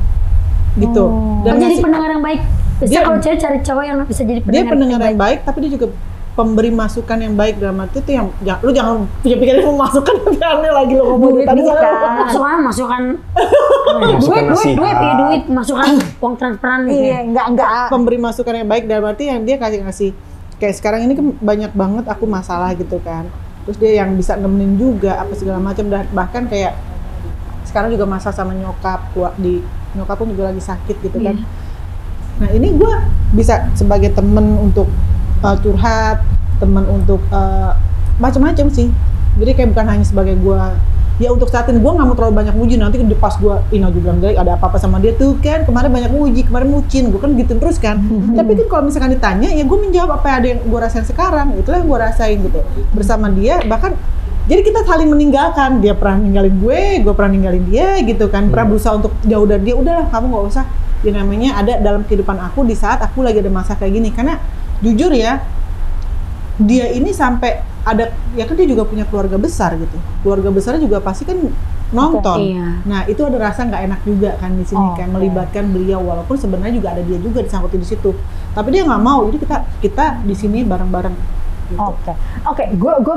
gitu. Dan jadi pendengar yang baik. Bisa kalau cewek cari cowok yang bisa jadi pendengar. Dia pendengar yang baik, tapi dia juga pemberi masukan yang baik dalam arti itu yang lu jangan punya pikiran mau masukan tapi aneh lagi lo ngomong tadi masukan duit, masukan uang transferan gitu. Iya, enggak. Pemberi masukan yang baik dalam arti yang dia kasih kayak sekarang ini kan banyak banget aku masalah gitu kan, terus dia yang bisa nemenin juga apa segala macam, dan bahkan kayak sekarang juga masalah sama nyokap pun juga lagi sakit gitu kan. Nah ini gue bisa sebagai temen untuk curhat, temen untuk macam-macam sih. Jadi kayak bukan hanya sebagai gue, ya untuk saat ini gue nggak mau terlalu banyak muji, nanti pas gue Ina juga bilang ada apa-apa sama dia tuh kan kemarin banyak muji, kemarin mucin, gue kan gitu terus kan. Tapi kan kalau misalkan ditanya ya gue menjawab apa yang ada yang gue rasain sekarang, itulah yang gue rasain gitu bersama dia. Bahkan jadi kita saling meninggalkan, dia pernah ninggalin gue pernah ninggalin dia gitu kan, pernah berusaha untuk jauh dari dia, udahlah kamu nggak usah, ya namanya ada dalam kehidupan aku di saat aku lagi ada masa kayak gini. Karena jujur ya, dia ini sampai ada, ya kan dia juga punya keluarga besar gitu, keluarga besarnya juga pasti kan nonton. Nah itu ada rasa nggak enak juga kan di sini kan, melibatkan beliau, walaupun sebenarnya juga ada dia juga disangkutin di situ, tapi dia nggak mau, jadi kita di sini bareng-bareng. Gitu. Oke, gue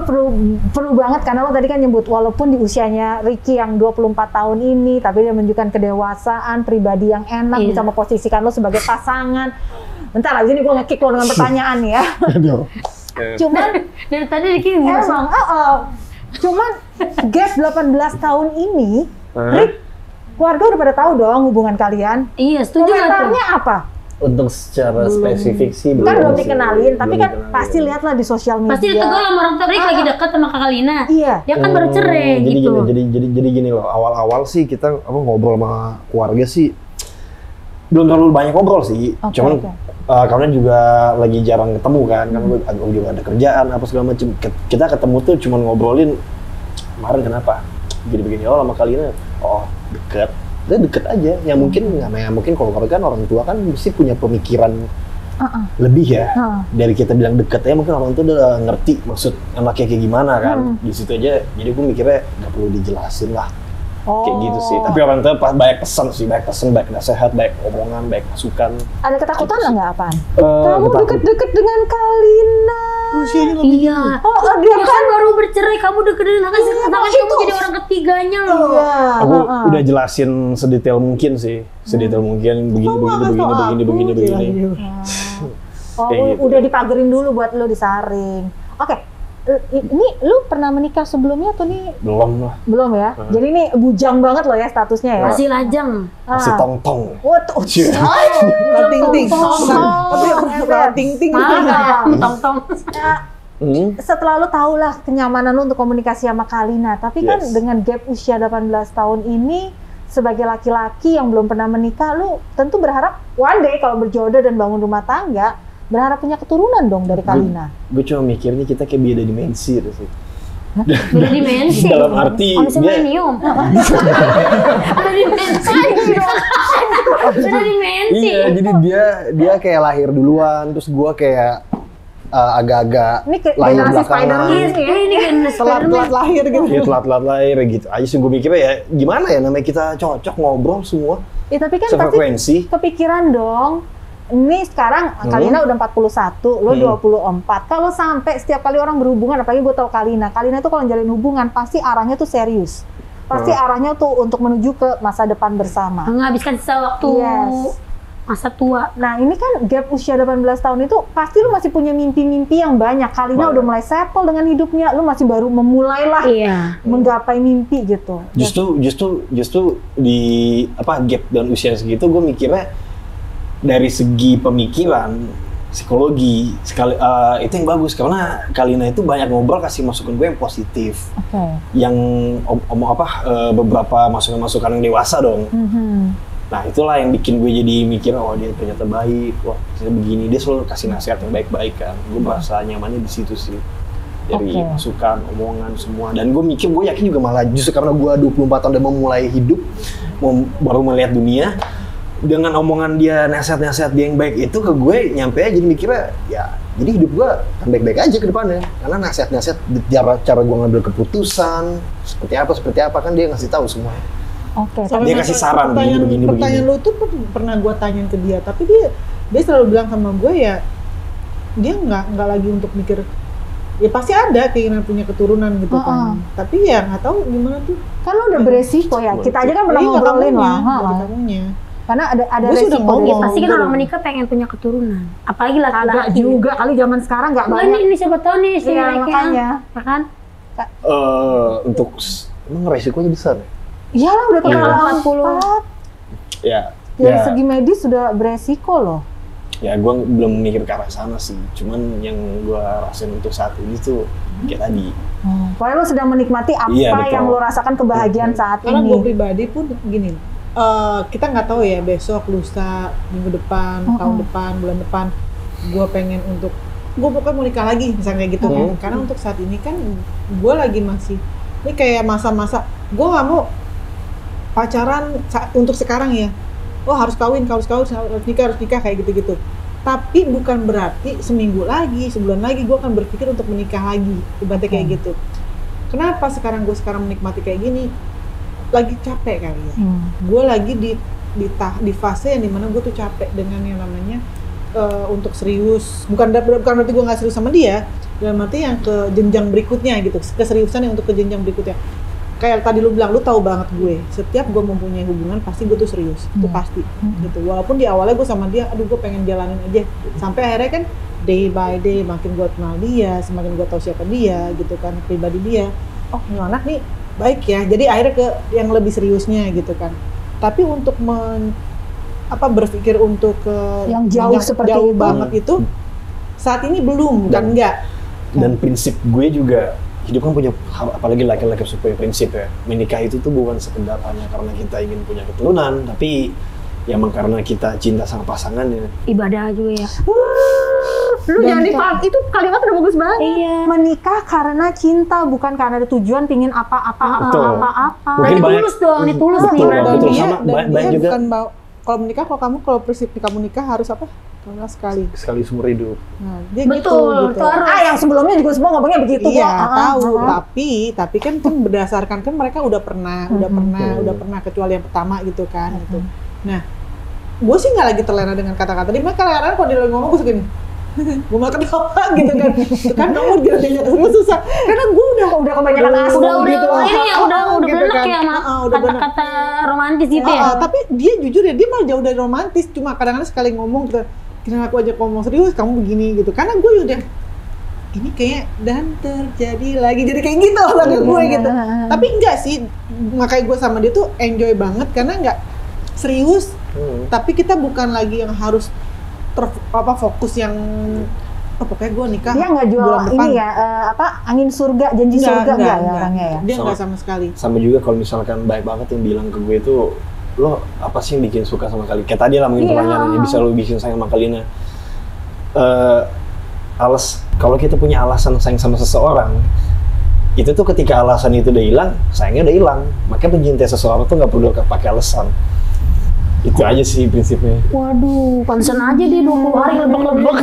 perlu banget karena lo tadi kan nyebut walaupun di usianya Ricky yang 24 tahun ini, tapi dia menunjukkan kedewasaan, pribadi yang enak, bisa memposisikan lo sebagai pasangan. Bentar, abis ini gue nge-kick lo dengan pertanyaan nih ya. Cuman dari tadi Ricky emang, cuman gap 18 tahun ini, Rick, keluarga udah pada tahu dong hubungan kalian. Iya, setuju. Komentarnya apa? Untuk secara spesifik sih kan belum dikenalin, tapi kan pasti lihatlah di sosial media. Pasti ditegur sama orang tua, Rick lagi dekat sama Kak Kalina. Iya. Ya kan baru cerai jadi gitu. Jadi gini loh, awal-awal sih kita ngobrol sama keluarga sih belum terlalu banyak ngobrol sih. Cuman karena juga lagi jarang ketemu kan, karena gue juga ada kerjaan apa segala macam. Kita ketemu tuh cuman ngobrolin kemarin kenapa jadi begini, sama Kalina, deket aja. Yang mungkin kalau kan orang tua kan mesti punya pemikiran lebih ya. Dari kita bilang deket ya, mungkin orang tua udah ngerti maksud anaknya kayak gimana kan. Di situ aja, jadi gue mikirnya nggak perlu dijelasin lah. Kayak gitu sih. Tapi orang tua banyak pesan, baik nasihat, baik omongan, baik masukan. Ada ketakutan gitu nggak apaan? Kamu deket-deket dengan Kalina. Usianya lebih Iya. Dia kan baru bercerai, kamu deketin kamu jadi orang ketiganya loh. Aku udah jelasin sedetail mungkin sih, begini. Udah dipagerin dulu buat lo disaring. Oke. Ini lu pernah menikah sebelumnya atau nih? Belum lah. Belum ya? Jadi ini bujang banget loh ya statusnya ya? Masih lajang. Masih tong-tong. Ting-ting. Tong-tong. Setelah lu tahu lah kenyamanan lu untuk komunikasi sama Kalina, tapi kan dengan gap usia 18 tahun ini, sebagai laki-laki yang belum pernah menikah, lu tentu berharap one day kalau berjodoh dan bangun rumah tangga, berharap punya keturunan dong dari Kalina. Gue cuma mikirnya kita kayak beda dimensi gitu sih. Beda dimensi. Dalam arti Milenium. Beda dimensi. Beda dimensi. Iya, jadi dia kayak lahir duluan, terus gue kayak agak-agak lahir belakangan. Ini generasi Telat lahir gitu. Iya, telat lahir gitu. Aja sih gue mikirnya ya gimana ya, namanya kita cocok ngobrol semua. Tapi kan sefrekuensi. pasti kepikiran dong. Ini sekarang Kalina udah 41, lo 24. Kalau sampai setiap kali orang berhubungan, apalagi gue tau Kalina itu kalau jalin hubungan pasti arahnya tuh serius. Pasti arahnya tuh untuk menuju ke masa depan bersama. Menghabiskan sisa waktu masa tua. Nah ini kan gap usia 18 tahun itu pasti lu masih punya mimpi-mimpi yang banyak. Kalina udah mulai settle dengan hidupnya, lu masih baru memulai lah menggapai mimpi gitu. Justru di gap dan usia segitu gue mikirnya dari segi pemikiran, psikologi itu yang bagus, karena Kalina itu banyak ngobrol, kasih masukan gue yang positif, yang beberapa masukan yang dewasa dong. Nah itulah yang bikin gue jadi mikir, oh dia ternyata baik, wah saya begini, dia selalu kasih nasihat yang baik-baik kan. Gue merasa nyamannya di situ sih, dari masukan, omongan semua. Dan gue mikir, gue yakin juga malah justru karena gue 24 tahun udah memulai hidup, baru melihat dunia, dengan omongan dia, nasihat-nasihat dia yang baik itu ke gue nyampe aja, jadi mikirnya ya jadi hidup gue akan baik-baik aja ke depannya. Karena nasihat-nasihat, cara gue ngambil keputusan, seperti apa kan dia ngasih tahu semuanya. Dia kasih saran begini. Pertanyaan lu tuh pernah gue tanyain ke dia, tapi dia selalu bilang sama gue ya, dia nggak lagi untuk mikir, ya pasti ada keinginan punya keturunan gitu kan. Tapi ya nggak tahu gimana tuh. Kan lo udah beresiko ya. Kita aja kan pernah ngobrolin lah. Karena ada resiko. Ya, pasti kan orang menikah pengen punya keturunan. Apalagi laki-laki. Juga kali zaman sekarang nggak banyak. Ini siapa tahu nih si makanya. Kan? Untuk emang resikonya besar. Iyalah udah tinggal 40. Ya. Dari segi medis sudah beresiko loh. Ya gue belum mikir ke arah sana sih. Cuman yang gue rasain untuk saat ini tuh kayak tadi. Pokoknya lo sedang menikmati apa yang lo rasakan kebahagiaan saat Karena ini. gue pribadi pun gini, kita nggak tahu ya besok, lusa, minggu depan, tahun depan, bulan depan, gue pengen untuk gue pokoknya mau nikah lagi misalnya kayak gitu kan. Karena untuk saat ini kan gue lagi masih ini kayak masa-masa gue nggak mau pacaran untuk sekarang ya. Oh harus kawin, harus nikah kayak gitu-gitu. Tapi bukan berarti seminggu lagi, sebulan lagi gue akan berpikir untuk menikah lagi. Ibaratnya kayak gitu. Kenapa sekarang menikmati kayak gini? Lagi capek kali ya. Gue lagi di fase yang dimana gue tuh capek dengan yang namanya untuk serius. Bukan berarti gue nggak serius sama dia. Dalam arti yang ke jenjang berikutnya gitu. Keseriusan yang untuk ke jenjang berikutnya. Kayak tadi lu bilang, lu tahu banget gue. Setiap gue mempunyai hubungan pasti gue tuh serius. Itu pasti. Gitu. Walaupun di awalnya gue sama dia, aduh gue pengen jalanin aja. Sampai akhirnya kan day by day makin gue kenal dia, semakin gue tahu siapa dia gitu kan, pribadi dia. Oh, ini anak nih baik ya. Jadi akhirnya ke yang lebih seriusnya gitu kan. Tapi untuk berpikir untuk ke yang jauh seperti jauh itu banget itu saat ini belum, kan enggak. Dan prinsip gue juga, hidup kan punya, apalagi laki-laki punya prinsip ya, menikah itu tuh bukan sekedar hanya karena kita ingin punya keturunan, tapi ya emang karena kita cinta sama pasangannya. Ibadah juga ya. Lu jangan itu kalimat udah bagus banget. Iya. Menikah karena cinta, bukan karena ada tujuan pingin apa-apa. Mungkin banyak, Tulus dong, ini tulus nih betul, berarti. betul. Sama banyak juga. Kalau menikah, kalau prinsip kamu nikah harus apa? Karena sekali seumur hidup. Nah, dia Betul, gitu. Yang sebelumnya juga semua ngomongnya begitu Iya, kok. tahu. Tapi kan berdasarkan kan mereka udah pernah kecuali yang pertama gitu kan. Gitu. Nah, gue sih nggak lagi terlena dengan kata-kata. Dia kadang-kadang kalau dia lagi ngomong gue suka gini. Gue malah ketawa gitu kan. Itu kan kamu diajak serius susah. Karena gue udah kebanyakan asal gitu. Udah bener ya sama kata-kata romantis gitu ya. Tapi dia jujur ya, dia malah jauh dari romantis. Cuma kadang-kadang sekali ngomong gitu, kira aku ajak ngomong serius, kamu begini gitu. Karena gue udah ini kayak dan terjadi lagi, jadi kayak gitu orangnya gue gitu. Tapi enggak sih, makanya gue sama dia tuh enjoy banget karena enggak serius. Tapi kita bukan lagi yang harus fokus yang pokoknya gue nikah. Dia nggak jual ini ya, angin surga, janji surga enggak ya orangnya ya. Dia nggak sama sekali. Sama juga kalau misalkan baik banget yang bilang ke gue tuh, lo apa sih yang bikin suka sama kali? Kayak tadi lah mungkin pertanyaannya, bisa lo bikin sayang sama Kalina. Kalau kita punya alasan sayang sama seseorang, itu tuh ketika alasan itu udah hilang, sayangnya udah hilang. Makanya mencintai seseorang tuh nggak perlu pakai alasan. Itu aja sih prinsipnya. Waduh, pantesan aja dia 20 hari lebek-lebek.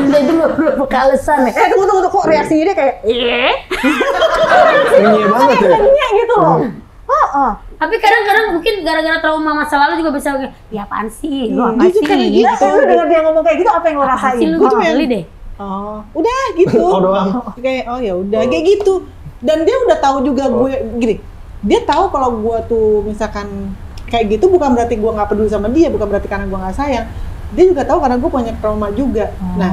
Dia itu belum alasan ya. Tunggu, kok reaksinya dia kayak Iya banget ya. Iya gitu loh. Tapi kadang-kadang mungkin gara-gara trauma masa lalu juga bisa kayak, ya apaan sih? Lu apa sih? Iya, lu denger dia ngomong kayak gitu, apa yang lo rasain? Lu Gue cuma beli deh. Udah gitu. Doang. Kayak ya udah kayak gitu. Dan dia udah tahu juga gue gini. Dia tahu kalau gue tuh misalkan kayak gitu bukan berarti gue nggak peduli sama dia, bukan berarti karena gue nggak sayang. Dia juga tahu karena gue punya trauma juga. Nah,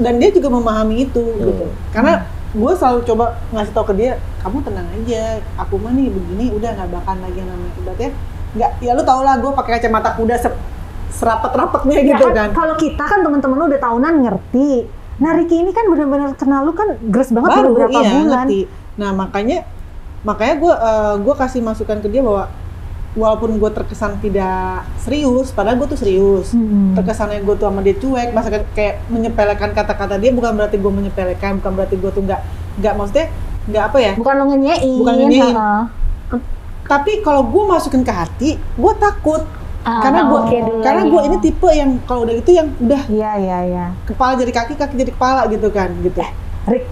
dan dia juga memahami itu gitu. Karena gue selalu coba ngasih tahu ke dia, kamu tenang aja, aku mah nih begini udah nggak bakal lagi yang namanya ibaratnya nggak, ya lu tau lah gue pakai kacamata kuda serapet-rapetnya gitu kan. Kalau kita kan teman-teman lu udah tahunan ngerti. Nah Ricky ini kan benar-benar kenal lu kan gres banget baru beberapa bulan. Ngerti. Nah makanya gue kasih masukan ke dia bahwa walaupun gue terkesan tidak serius, padahal gue tuh serius. Terkesannya gue tuh sama dia cuek, masa kayak menyepelekan kata-kata dia, bukan berarti gue menyepelekan, bukan berarti gue tuh nggak maksudnya nggak apa ya? Bukan lo ngenyein. Bukan ngenyein. Tapi kalau gue masukin ke hati, gue takut. Karena gue ini tipe yang kalau udah gitu yang udah Iya. kepala jadi kaki, kaki jadi kepala gitu kan, gitu. Rick,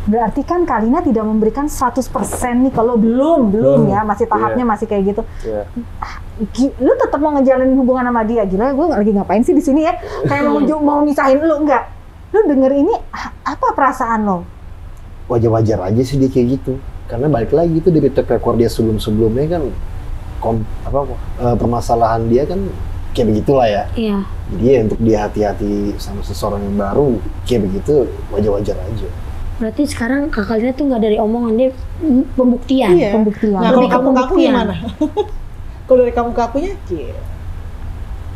berarti kan Kalina tidak memberikan 100% nih kalau belum ya, masih tahapnya masih kayak gitu. Lu tetap mau ngejalanin hubungan sama dia, gila gue lagi ngapain sih di sini ya? Kayak mau misahin lu, enggak. Lu denger ini, apa perasaan lo? Wajar-wajar aja sih dia kayak gitu. Karena balik lagi itu dari track record dia sebelum-sebelumnya kan, permasalahan dia kan kayak begitulah ya. Iya. Jadi ya untuk dia hati-hati sama seseorang yang baru kayak begitu wajar-wajar aja. Berarti sekarang Kak Kalina tuh nggak dari omongan dia, pembuktian. Iya. Pembuktian. Nah, kalau kamu gimana? Kalau dari kamu kakunya,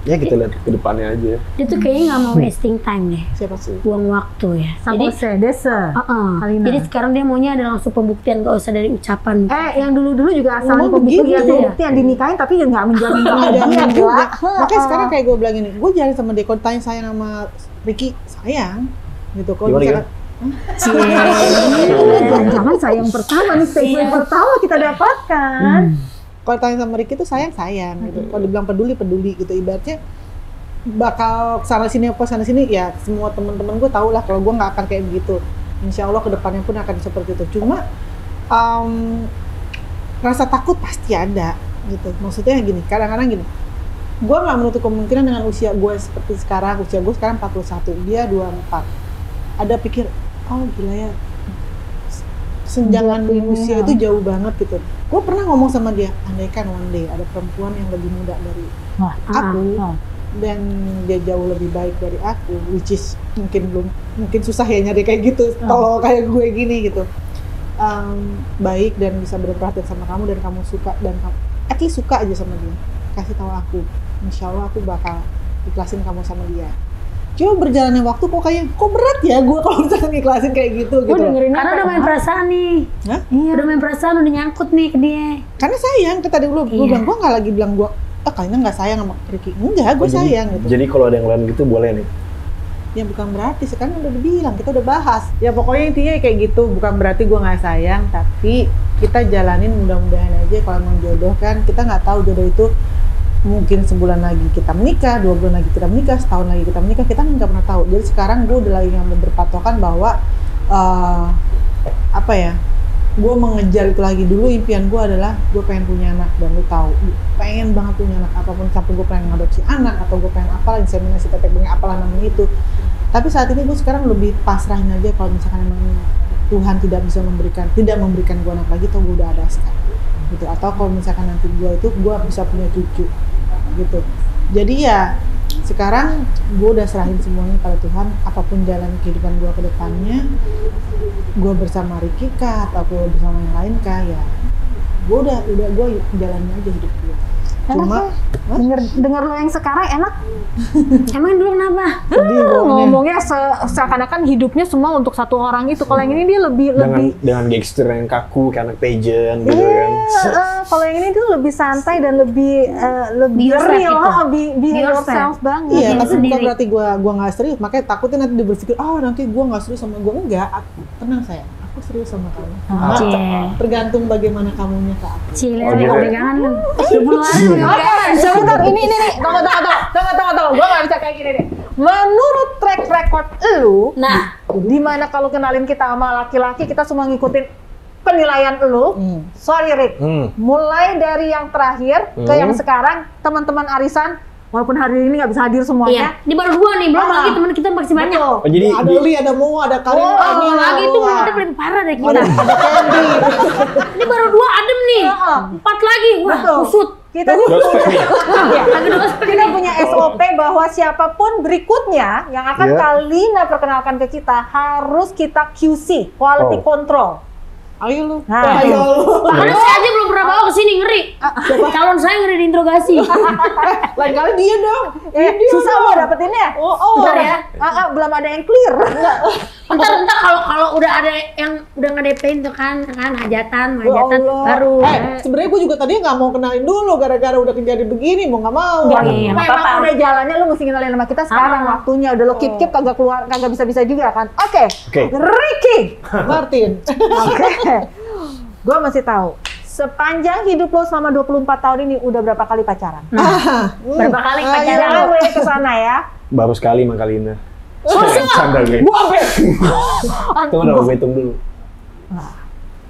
Ya kita lihat ke depannya aja. Dia tuh kayaknya nggak mau wasting time deh, siapa sih? buang waktu ya. Sama Desa. Kalina. Jadi sekarang dia maunya ada langsung pembuktian, nggak usah dari ucapan. Yang dulu-dulu juga asal Ngomong pembuktian, begitu. pembuktian dinikahin tapi nggak menjamin Ada bahagia, yang juga. gila. Makanya sekarang kayak gue bilang gini, gue jalan sama dia, kalau tanya sayang sama Ricky, sayang gitu. Kalau misalkan Jangan sayang pertama nih, statement pertama kita dapatkan. kalau tanya sama Ricky tuh sayang gitu. Kalau dibilang peduli gitu. Ibaratnya bakal sana sini ya semua teman-teman gue tau lah kalau gue nggak akan kayak begitu. Insya Allah kedepannya pun akan seperti itu. Cuma rasa takut pasti ada gitu. Maksudnya gini, kadang-kadang gini, gue nggak menutup kemungkinan dengan usia gue seperti sekarang, usia gue sekarang 41, dia 24. Ada pikir, oh gila ya, senjangan usia itu jauh banget gitu. Gue pernah ngomong sama dia, andaikan one day ada perempuan yang lebih muda dari aku dan dia jauh lebih baik dari aku, which is mungkin susah ya nyari kayak gitu, kalau kayak gue gini gitu, baik dan bisa berperhatian sama kamu dan kamu suka dan kamu at least suka aja sama dia, kasih tahu aku, insya Allah aku bakal ikhlasin kamu sama dia. Coba berjalannya waktu kok berat ya gue kalau misalkan ikhlasin kayak gitu. Karena udah main perasaan nih. Hah? Iya. Udah main perasaan, udah nyangkut nih ke dia. Karena sayang, tadi gue bilang, gue nggak lagi bilang gue kayaknya nggak sayang sama Ricky. Enggak, gue sayang gitu. Jadi kalau ada yang lain gitu boleh nih? Ya bukan berarti, sekarang udah dibilang, kita udah bahas. Ya pokoknya intinya kayak gitu, bukan berarti gue nggak sayang, tapi kita jalanin mudah-mudahan aja kalau emang jodoh kan, kita nggak tahu jodoh itu mungkin sebulan lagi kita menikah, 2 bulan lagi kita menikah, setahun lagi kita menikah, kita nggak pernah tahu. Jadi sekarang gue udah lagi ngambil berpatokan bahwa gue mengejar itu lagi. Dulu impian gue adalah gue pengen punya anak, dan lu tahu pengen banget punya anak, apapun, sampai gue pengen ngadopsi anak atau gue pengen apalah, inseminasi tetek bengek apalah namanya itu. Tapi saat ini gue sekarang lebih pasrahin aja, kalau misalkan emang Tuhan tidak memberikan gue anak lagi, atau gue udah ada sekarang gitu, atau kalau misalkan nanti gue bisa punya cucu gitu. Jadi ya sekarang gue udah serahin semuanya pada Tuhan, apapun jalan kehidupan gue ke depannya, gue bersama Ricky kah atau gue bersama yang lain kah, ya gue udah gue jalanin aja hidup gue. Cuma denger lo yang sekarang enak. Emang dulu kenapa? Ngomongnya seakan-akan hidupnya semua untuk satu orang itu. Kalau yang ini dia lebih dengan gestur yang kaku kayak anak pageant gitu kan. Kalau yang ini tuh lebih santai dan lebih real, be yourself banget. Iya, tapi bukan berarti gue nggak serius. Makanya takutnya nanti dia berpikir, nanti gue nggak serius sama gue. Enggak, tenang sayang, aku serius sama kamu. Tergantung bagaimana kamunya ke aku. Pegangan lu. 20 hari. Sebentar, ini tunggu. Gue nggak bisa kayak gini deh. Menurut track record lu, di mana kalau kenalin kita sama laki-laki, kita semua ngikutin penilaian lu. Sorry Rick, mulai dari yang terakhir ke yang sekarang, teman-teman arisan, walaupun hari ini nggak bisa hadir semuanya. Ini baru 2 nih, belum lagi teman kita masih banyak. Jadi ada Li, ada Mo, ada Karin, lagi tuh kita paling parah dari kita. ada Candy. Ini baru 2 adem nih, 4 lagi, wah kusut. Kita punya SOP bahwa siapapun berikutnya yang akan Kalina perkenalkan ke kita harus kita QC, quality control. Ayo lu. Nah, Ayo lu. Karena saya aja belum pernah bawa ke sini, ngeri. Calon saya ngeri diinterogasi. Lain kali dia dong. susah mau dapetinnya. Bentar ya. Belum ada yang clear. Entar kalau udah ada yang udah nge-DP-in tuh kan hajatan Allah. baru. Sebenarnya gue juga tadi nggak mau kenalin dulu gara-gara udah kejadian begini, mau nggak mau. Iya, nggak Memang apa-apa. udah jalannya lu mesti kenalin sama kita sekarang waktunya. Udah lo keep kagak keluar, kagak bisa juga kan. Oke. Ricky. Martin. Oke. Gue masih tahu. Sepanjang hidup lo selama 24 tahun ini udah berapa kali pacaran? Berapa kali pacaran? Jangan gue ke sana ya. Baru sekali sama Kalina. Masa? Canda gue. Tunggu dong, gue hitung dulu.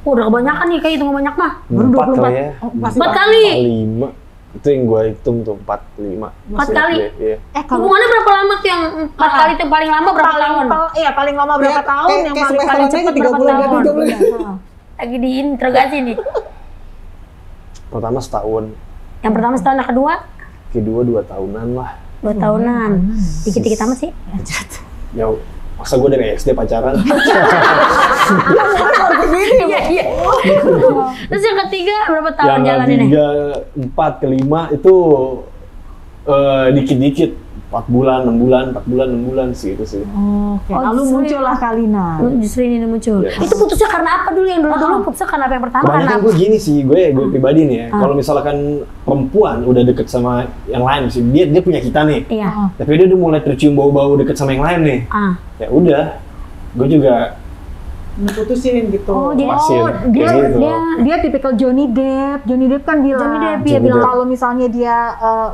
Udah kebanyakan nih, kayak hitung banyak mah. Baru 4 kali 24. ya. 4 kali. 5. Itu yang gue hitung tuh, 4, 5. 4 kali? Iya. Hubungannya berapa lama tuh yang 4 kali itu paling lama berapa tahun? Iya, paling lama berapa tahun, yang paling cepat berapa tahun. Lagi diinterogasi nih. Pertama setahun, Yang pertama setahun, yang kedua kedua 2 tahunan lah. 2 tahunan. Dikit-dikit amat sih. Ya, masa gue dari SD pacaran? Iya. Terus yang ketiga berapa tahun Yang jalan ini? 3, 4, ke-5 itu dikit-dikit. 4 bulan, 6 bulan, 4 bulan, 6 bulan sih itu sih. Oke, Oh, lalu justru muncullah Kalina. Justru ini muncul. Yes. Itu putusnya karena apa dulu? Yang dulu putusnya karena apa yang pertama? Karena Kebanyakan apa? gue gini sih, gue pribadi nih ya. Kalau misalkan perempuan udah deket sama yang lain sih, dia punya kita nih. Iya. Tapi dia udah mulai tercium bau-bau deket sama yang lain nih. Ya udah, gue juga Putusin gitu. Oh, jadi pasin. dia Kayak gitu. dia tipikal Johnny Depp. Johnny Depp kan bilang. Johnny Depp, iya bilang. Kalau misalnya dia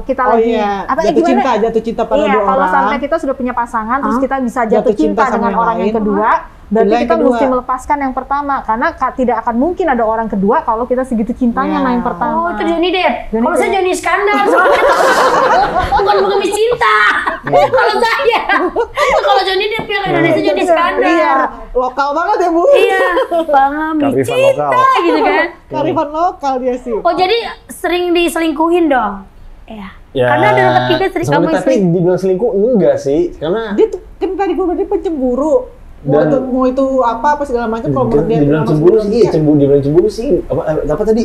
kita Oh lagi iya, apa jatuh cinta pada iya, dua kalau orang. sampai kita sudah punya pasangan, terus kita bisa Jatuh jatuh cinta cinta sama dengan yang orang yang lain. kedua, berarti Bila yang kita kedua. mesti melepaskan yang pertama, karena tidak akan mungkin ada orang kedua kalau kita segitu cintanya Iya. sama yang pertama. Oh, itu Johnny Depp. Johnny Kalau saya Depp. Johnny Iskandar, soalnya bukan pengemis cinta. Kalau saya, kalau Johnny Depp yang Indonesia Johnny Iskandar. Iya, lokal banget ya Bu. Iya, pengemis Kearifan cinta lokal. gitu kan. Kearifan lokal dia sih. Oh, jadi sering diselingkuhin dong? Iya. ya. Karena ada dekat kita sering kamu sebenarnya, tapi dibilang selingkuh enggak sih, karena Dia tuh kan tadi gue udah pencemburu. Dan- Mau itu apa segala macam kalau menurut dia dibilang nama cemburu sebelum sih, dia. dibilang cemburu sih, apa tadi?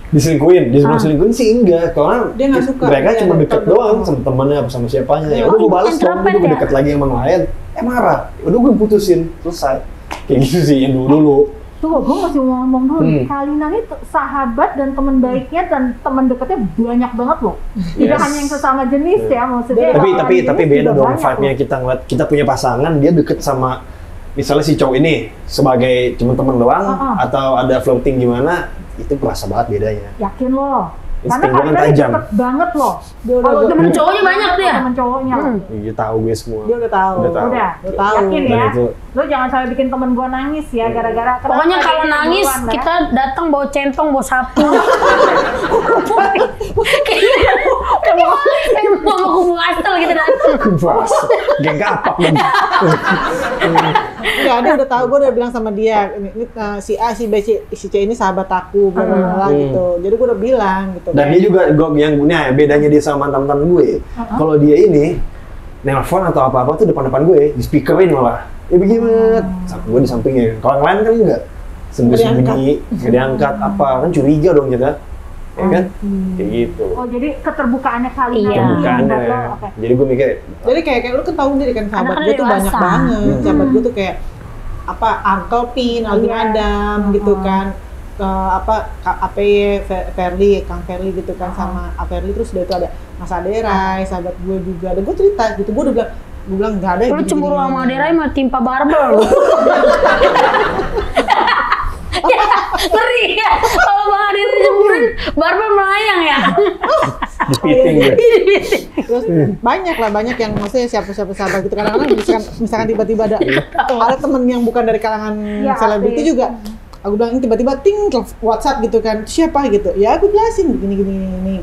Diselingkuhin, dibilang selingkuhin sih enggak, karena Dia nggak suka. mereka Iya, cuma deket deket doang doang. sama temannya apa sama siapanya. Ya Oh, udah gue balas dong, introvert gue ya? deket lagi sama yang lain, marah. Ya udah gue putusin, selesai. Kayak gitu sih yang dulu. Tunggu, gue masih mau ngomong dulu. Hmm. Kalina ini sahabat dan teman baiknya dan teman dekatnya banyak banget loh. Tidak Yes. hanya yang sesama jenis ya, maksudnya. Tapi orang tapi jenis tapi juga beda dong banyak vibe-nya loh. kita ngeliat kita punya pasangan, dia deket sama misalnya si cowok ini sebagai cuma teman doang atau ada floating gimana, itu kerasa banget bedanya. Yakin loh. Karena Insting gue kan Kalina tajam. deket banget loh. Udah. temen cowoknya banyak tuh ya? Temen cowoknya. Dia tahu gue semua. Dia udah tahu. Udah tahu. Udah, Udah tahu. yakin Dan ya. itu Lo jangan sampai bikin temen gua nangis ya gara-gara. Pokoknya kenapa kalau dia nangis duluan, ya? kita datang bawa centong, bawa sapu. Kayak mau kubu asal gitu datang. Bas, geng kapak dong. Enggak, dia udah tahu, gue udah bilang sama dia, ini si A, si B, si C ini sahabat aku, bla bla bla gitu. Jadi gue udah bilang gitu. Dan dia juga yang punya bedanya dia sama mantan-mantan gue. Kalau dia ini nelpon atau apa-apa tuh depan-depan gue, di speakerin malah. Ya begini, gue di sampingnya. Kalau yang lain kan enggak. Sembunyi-sembunyi, nggak diangkat apa, kan curiga dong kita. Ya kan? Kayak gitu. Oh jadi keterbukaannya Kalina. Iya. yang Keterbukaannya. membuat lo, oke. Jadi gue mikir, Jadi kayak lu kan tahu sendiri kan sahabat Anak-anak gue tuh dewasa. banyak banget. Sahabat gue tuh kayak apa Uncle Pin, Alvin Iya. Adam gitu kan. Apa APY Ferli, Kang Ferli gitu kan sama Ferli, terus udah itu ada Mas Aderai, sahabat gue juga. Dan gue cerita gitu, gue bilang nggak ada. Lu gini-gini. cemburu sama Derai mah timpa barbel lu. Ya, ngeri ya. Kalau Bang Adira cemburuin, barbel melayang ya. dipiting gue. Terus banyak yang maksudnya siapa sahabat gitu, kadang-kadang misalkan tiba-tiba ada temen yang bukan dari kalangan Ya, selebriti arti. juga, aku bilang ini tiba-tiba ting WhatsApp gitu kan, siapa gitu, ya aku jelasin gini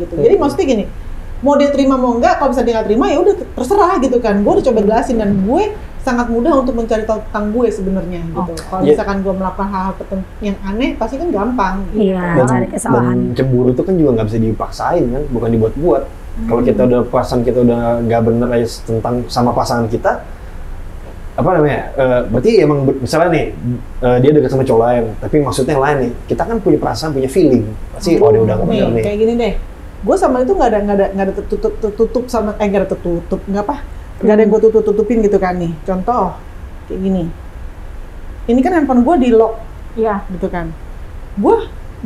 gitu. Jadi maksudnya gini, mau dia terima mau enggak, kalau bisa dia nggak terima ya udah terserah gitu kan. Gue udah coba jelasin dan gue sangat mudah untuk mencari tahu tentang gue sebenarnya gitu. Kalau Iya. misalkan gue melakukan hal-hal yang aneh pasti kan gampang gitu. Iya, cari kesalahan. Dan cemburu itu kan juga nggak bisa dipaksain kan, bukan dibuat-buat. Kalau kita udah perasaan kita udah nggak bener aja tentang sama pasangan kita, apa namanya? Berarti emang misalnya nih dia dekat sama cowok lain, tapi maksudnya yang lain nih. Kita kan punya perasaan, punya feeling. Pasti dia udah nggak bener nih. Kayak gini deh. Gue sama itu nggak ada tertutup sama nggak ada tertutup nggak apa? Nggak ada yang gue tutupin gitu kan nih. Contoh kayak gini. Ini kan handphone gue di lock, Iya. gitu kan.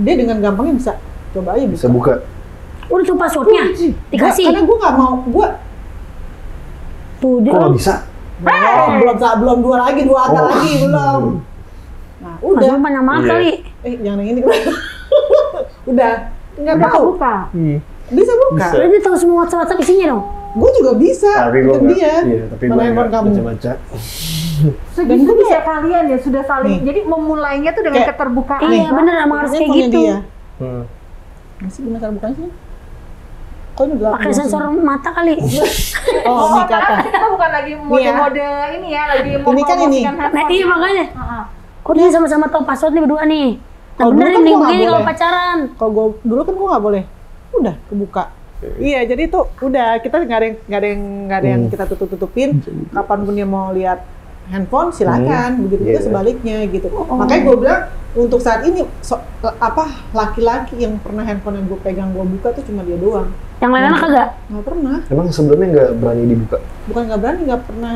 Dia dengan gampangnya bisa coba aja Bisa buka. Udah tuh passwordnya dikasih. Karena gue nggak mau, Tuh dia. Kok nggak bisa? belum dua akal lagi belum. Nah, udah. Password banyak banget Iya. kali. Jangan yang ini. Udah. Nggak Udah tahu. buka. Bisa buka. Bisa. Berarti tahu semua WhatsApp isinya dong. Gue juga bisa. Tapi gue Itu dia. Iya, tapi Mana gue handphone nggak kamu? baca-baca. Segitu ya kalian ya sudah saling. Jadi memulainya tuh dengan Kayak- keterbukaan. Iya bener, emang harus kayak Handphonenya gitu. Dia. Hmm. Masih gimana cara bukanya sih? Kok ini gelap? Pakai sensor mata kali. Oh, ini kata. Kita bukan lagi mode-mode ini ya, lagi mau Ini kan ini. promosikan handphone. Nah iya makanya. Heeh. Kok dia sama-sama tahu password nih berdua nih. Nah Kalau bener dulu kan nih gua nggak begini kalau boleh. pacaran. Kalau gue dulu kan gue nggak boleh. Udah kebuka. Iya, jadi itu udah kita nggak ada yang kita tutupin. Kapanpun dia mau lihat handphone silakan. Begitu juga Iya. sebaliknya gitu. Makanya gue bilang untuk saat ini laki-laki yang pernah handphone yang gue pegang gue buka tuh cuma dia doang. Yang lain-lain kagak? Nggak pernah. Emang sebelumnya nggak berani dibuka? Bukan nggak berani, nggak pernah.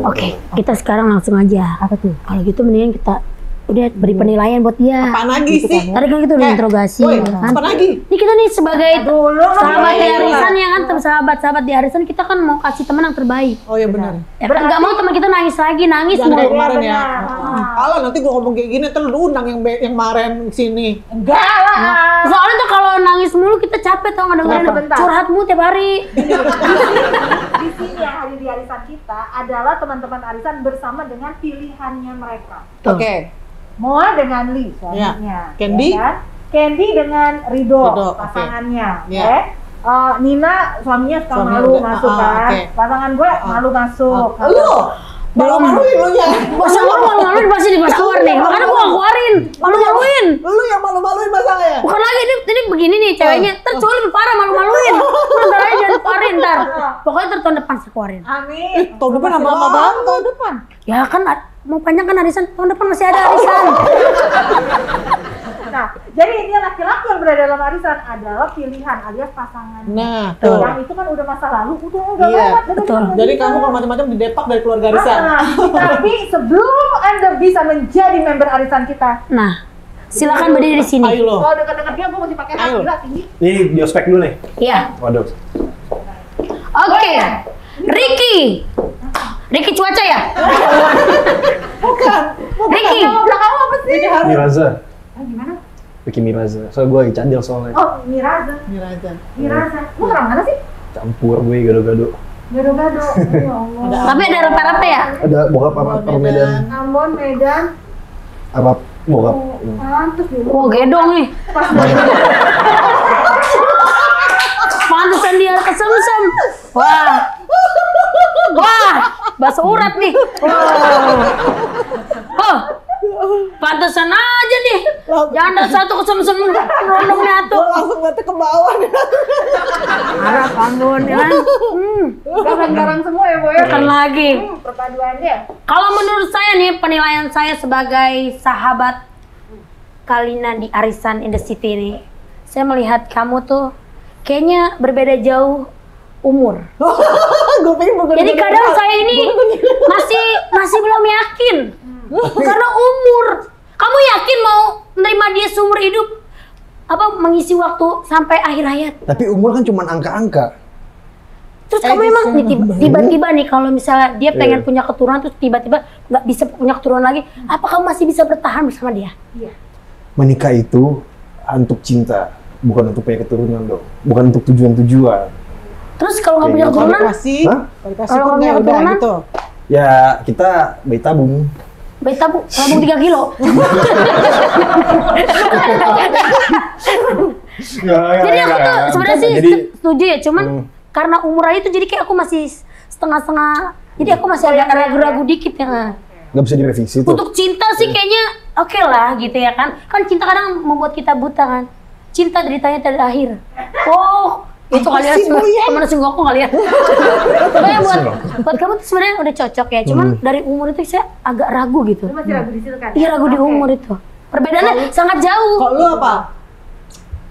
Oke, kita sekarang langsung aja. Apa tuh? Kalau gitu mendingan kita udah beri penilaian buat dia. Apaan lagi sih? Tadi kan kita udah interogasi, Woi, kan? apa lagi? Ini kita nih sebagai sahabat di iya. arisan ya kan, sahabat-sahabat di arisan kita kan mau kasih teman yang terbaik. Oh ya benar. Ya kan nggak mau teman kita nangis lagi, nangis Jangan kayak mulu. kemarin ya. benar. Alah nanti gua ngomong kayak gini terus lu undang yang kemarin sini. Enggak lah. Soalnya tuh kalau nangis mulu kita capek tau nggak dengerin Bentar. curhatmu tiap hari. Di sini yang hadir di arisan kita adalah teman-teman arisan bersama dengan pilihannya mereka. Oke. Moa dengan Lee suaminya, Ya. Candy? kan? Candy dengan Rido, Rido, oke. pasangannya, Ya. oke? Nina suaminya suka Suaminya malu udah- masuk ah, kan? oke. Pasangan gue malu masuk. Lu malu-maluin lu ya. Masa lu malu-maluin pasti di keluar keluar nih. Makanya gua nggak keluarin. Malu-maluin. Lu yang malu-maluin masalahnya. Bukan lagi ini begini nih ceweknya. Ntar cowok lebih parah malu-maluin. Lu ntar aja jangan keluarin ntar. Pokoknya ntar tahun depan saya keluarin. Amin. Tahun depan Masih lama lama banget. tahun depan. Ya kan mau panjang kan arisan. Tahun depan masih ada arisan. Nah, jadi ini laki-laki yang berada dalam arisan adalah pilihan alias pasangan. Nah, Tuh. Yang itu kan udah masa lalu, udah Iya, lewat. udah betul. bisa. jadi kamu kalau macam-macam didepak dari keluarga arisan. Tapi sebelum Anda bisa menjadi member arisan kita, Nah, silakan berdiri di sini. Ayo lo. kalau dekat-dekat dia gue mesti pakai hak Ayo. gila tinggi. Ini di ospek dulu nih. Iya. Waduh. Oke. Ricky cuaca ya? Bukan. Ricky. Nama belakang apa sih? Ini harus Miraza. Gimana? Ricky Miraza. Soalnya gue lagi cadel soalnya. Oh, Miraza. Miraza. Miraza. Lu orang mana sih? Campur gue gado-gado. Gado-gado. Ya Allah. Tapi ada rapa-rapa ya? Ada bokap apa Medan. Ambon, Medan. Apa bokap? Pantes dulu. Wah, gedong nih. Pantesan dia kesemsem. Wah. Wah, bakso urat nih. Oh. Pantesan aja nih. Jangan ada satu kesemsem rondongnya tuh. Langsung mata ke bawah nih. Harap Ambon ya kan. Garang-garang semua ya, Boy. Kan lagi. Perpaduannya. Kalau menurut saya nih, penilaian saya sebagai sahabat Kalina di Arisan in the City ini, saya melihat kamu tuh kayaknya berbeda jauh umur. Gue pengen bukan. Jadi kadang saya ini masih belum yakin karena umur. Kamu yakin mau menerima dia seumur hidup? Apa mengisi waktu sampai akhir hayat? Tapi umur kan cuma angka-angka. Terus kamu emang nih, tiba-tiba nih kalau misalnya dia pengen punya keturunan terus tiba-tiba nggak bisa punya keturunan lagi, apa kamu masih bisa bertahan bersama dia? Iya. Menikah itu untuk cinta, bukan untuk punya keturunan dong. Bukan untuk tujuan-tujuan. Terus kalau nggak punya Kayak keturunan, Kasih. Hah? Kasih Kalau pun punya nggak udah keturunan? gitu. Ya kita bayi tabung. bayi tabung 3 kilo. Jadi aku tuh sebenarnya sih setuju ya, cuman karena umur aja tuh jadi kayak aku masih setengah-setengah. Jadi aku masih agak ragu-ragu dikit ya. nggak bisa direvisi tuh. Untuk cinta sih kayaknya oke lah gitu ya kan. Kan cinta kadang membuat kita buta kan. Cinta deritanya tidak akhir. Oh, Itu kali ya, sama nasi gokong kali ya. Pokoknya buat kamu tuh sebenarnya udah cocok ya. Cuman dari umur itu saya agak ragu gitu. Lu masih ragu di situ kan? Iya, ragu di umur itu. Perbedaannya sangat jauh. Kalau lu apa?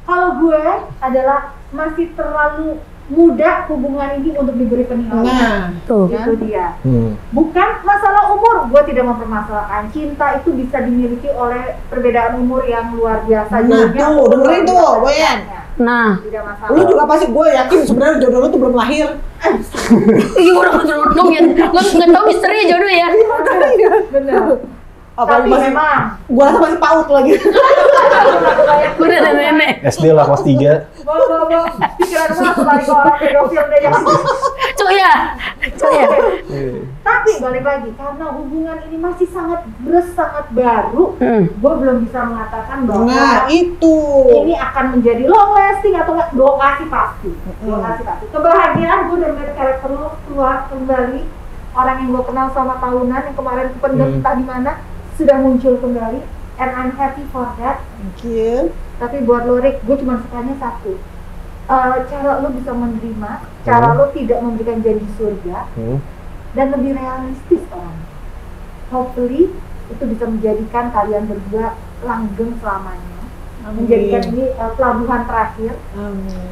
Kalau gue adalah masih terlalu muda hubungan ini untuk diberi penilaian. Nah, Tuh. Itu dia. Hmm. Bukan masalah umur, gue tidak mempermasalahkan. Cinta itu bisa dimiliki oleh perbedaan umur yang luar biasa. Nah, Jauhnya tuh, umur dengerin luar tuh, biasa. Boyan. Nah, Tidak masalah. lu juga pasti gue yakin sebenarnya jodoh lu tuh belum lahir. iya udah ngomong ya. Lu nggak tahu misteri jodoh ya. Bener. Apa Tapi masih? memang Gue rasa masih paut lagi. Gue udah ada nenek. SD lah kelas 3. Bawa pikiran gue langsung balik ke orang pedofil deh yang Cuy ya. Tapi balik lagi, karena hubungan ini masih sangat baru, gue belum bisa mengatakan bahwa Nah, itu. ini akan menjadi long lasting atau enggak. Lokasi pasti. Kebahagiaan gue dan melihat karakter lo keluar kembali, orang yang gue kenal selama tahunan yang kemarin pendem entah di mana sudah muncul kembali, and I'm happy for that. Thank you. Tapi buat lo Rick, gue cuma sukanya satu, cara lo bisa menerima, cara lo tidak memberikan janji surga, dan lebih realistis orang. Hopefully itu bisa menjadikan kalian berdua langgeng selamanya, menjadikan ini pelabuhan terakhir.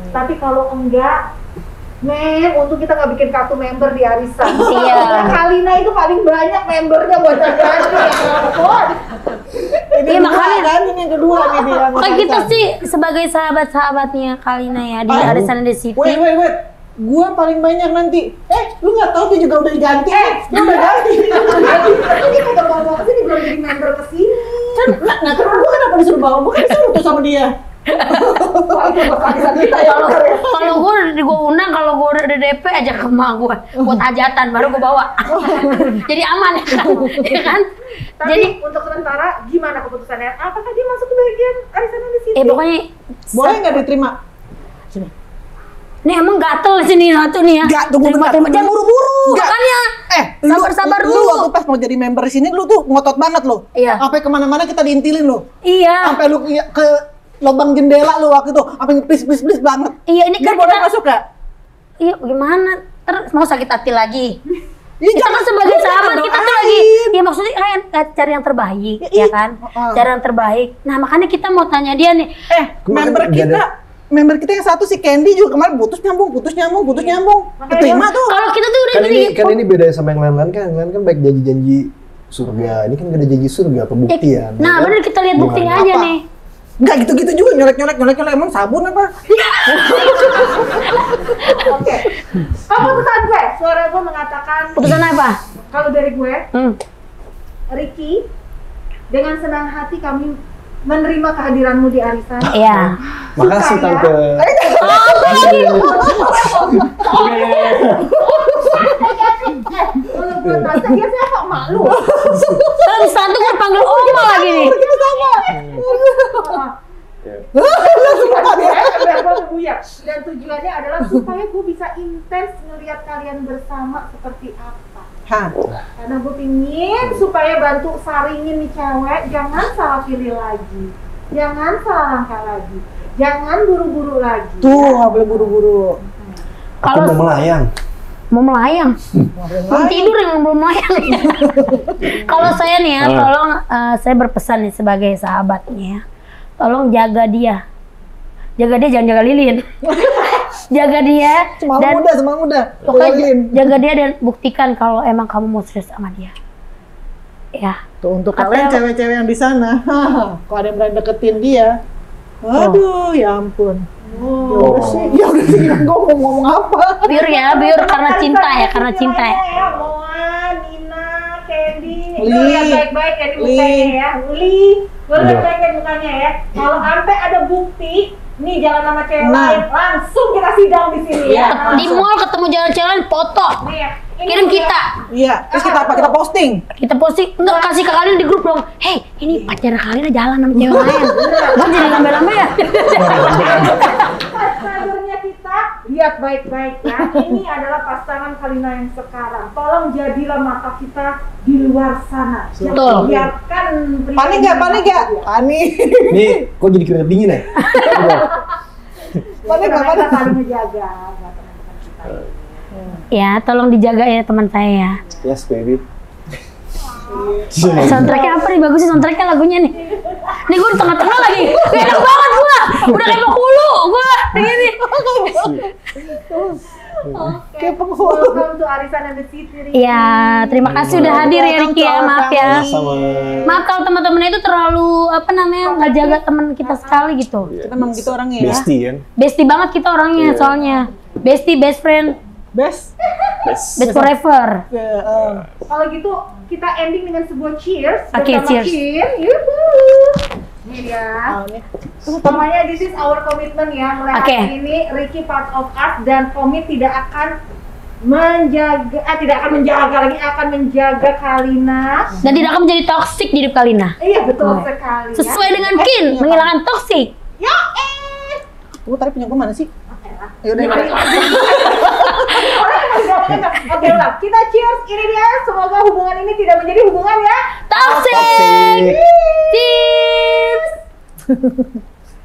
Tapi kalau enggak, untuk kita nggak bikin kartu member di arisan. Iya. Kalina itu paling banyak membernya buat ganti. Ini makanya kan ini yang kedua nih dia. Kayak kita sih sebagai sahabat-sahabatnya Kalina ya di arisan di situ. Wait. Gua paling banyak nanti. Lu nggak tahu tuh juga udah diganti. Lu udah ganti. Ini udah bawa ke sini belum jadi member ke sini. Nah, terus gua kenapa disuruh bawa? Gua kan disuruh tuh sama dia. Kalau gue undang, kalau gue udah DP aja ke emak gue buat hajatan baru gue bawa. Jadi aman ya kan? Tapi Jadi untuk sementara gimana keputusannya? Apakah dia masuk ke bagian arisan di sini? pokoknya Boleh nggak diterima? nih emang gatel di sini satu nih ya. Nggak, tunggu bentar. Jangan buru-buru. Makanya sabar-sabar lu dulu. waktu pas mau jadi member di sini lu tuh ngotot banget lo. Iya. Sampai kemana-mana kita diintilin lo. Iya. Sampai lu ke lubang jendela lu waktu itu, sampai please banget. Iya ini Nggak kan boleh kita. masuk gak? Iya gimana? Terus mau sakit hati lagi? Ya, Kita kan sebagai sahabat kita tuh lagi. Ya maksudnya kan cari yang terbaik, ya kan? Cari yang terbaik. Nah makanya kita mau tanya dia nih. Member kita yang satu si Candy juga kemarin putus nyambung. Keterima tuh. Kalau kita tuh udah Kan gini. ini beda sama yang lain-lain kan. Yang lain kan baik janji-janji surga. Ini kan gak ada janji surga, pembuktian. Nah bener kita lihat buktinya aja Apa? nih. Enggak gitu-gitu juga nyolek emang sabun apa? Oke. Keputusan gue, suara gue mengatakan Putusan apa? kalau dari gue, Hmm. Ricky, dengan senang hati kami menerima kehadiranmu di arisan. Iya. Makasih Supaya- Tante. Kalau gue tante, dia siapa? Malu. Terus satu kan panggil oma lagi nih. Kita sama. Dan tujuannya adalah supaya gue bisa intens ngelihat kalian bersama seperti apa. Hah. Karena gue pingin supaya bantu saringin nih cewek, jangan salah pilih lagi, jangan salah langkah lagi, jangan buru-buru lagi. Tuh, nggak boleh buru-buru. Aku mau melayang. Mau melayang. Belum tidur yang belum melayang. Kalau saya nih ya, tolong saya berpesan nih sebagai sahabatnya ya. Tolong jaga dia. Jaga dia, jangan jaga lilin. Jaga dia Semangat muda. pokoknya jaga dia dan buktikan kalau emang kamu mau serius sama dia. Ya. Tuh untuk Atau- kalian cewek-cewek yang di sana, kalau ada yang berani deketin dia, aduh, ya ampun. Ya udah sih, gue mau ngomong apa? Biur ya, biur karena cinta ya, karena cinta ya. Moa, Nina, Candy, Li. lu lihat baik-baik ya di Li. mukanya ya. Li, lu lihat baik-baik mukanya ya. Kalau sampai ada bukti, nih jalan sama cewek Nah. lain, langsung kita sidang di sini ya. Di mall ketemu jalan-jalan foto. Nih ya. Ini Kirim udah- kita. Iya, terus kita apa? Kita posting. Kita posting, enggak kasih ke kalian di grup dong. Hey, ini pacar kalian jalan sama cewek lain. Gue jadi lambe-lambe ya. Subscribernya kita lihat baik-baik ya. Ini adalah pasangan Kalina yang sekarang. Tolong jadilah mata kita di luar sana. Betul. Jangan biarkan Panik nggak? Panik. Nih, kok jadi keringet dingin ya? Mana nggak Karena pada. kita saling menjaga buat teman-teman kita. Ya, tolong dijaga ya teman saya ya. Yes, baby. Soundtracknya apa nih? Bagus sih soundtracknya lagunya nih. Nih gue di tengah-tengah lagi. Gak enak banget gue. Udah kayak penghulu gue. Begini. Kayak penghulu. Welcome to Arisan and the City. Ricky. Ya, terima kasih udah hadir ya Ricky ya. Maaf ya. Sama. Maaf kalau teman-teman itu terlalu apa namanya nggak jaga teman kita sekali gitu. Kita memang gitu orangnya ya. Bestie kan? Bestie banget kita orangnya soalnya. Bestie, best friend, Best. best forever. Kalau gitu kita ending dengan sebuah cheers. Oke, bersama cheers. Kim. Yuhuu. Ini dia. Nih. Namanya this is our commitment ya. Mulai Oke. hari ini Ricky part of us dan komit tidak akan akan menjaga Kalina. Dan tidak akan menjadi toxic di hidup Kalina. Iya betul sekali. Sesuai dengan Kin, menghilangkan toxic. Ya Gue tadi punya gue mana sih? Ya udah. Oke lah, kita cheers. Ini dia. Semoga hubungan ini tidak menjadi hubungan ya Toxic. Toxic. Cheers.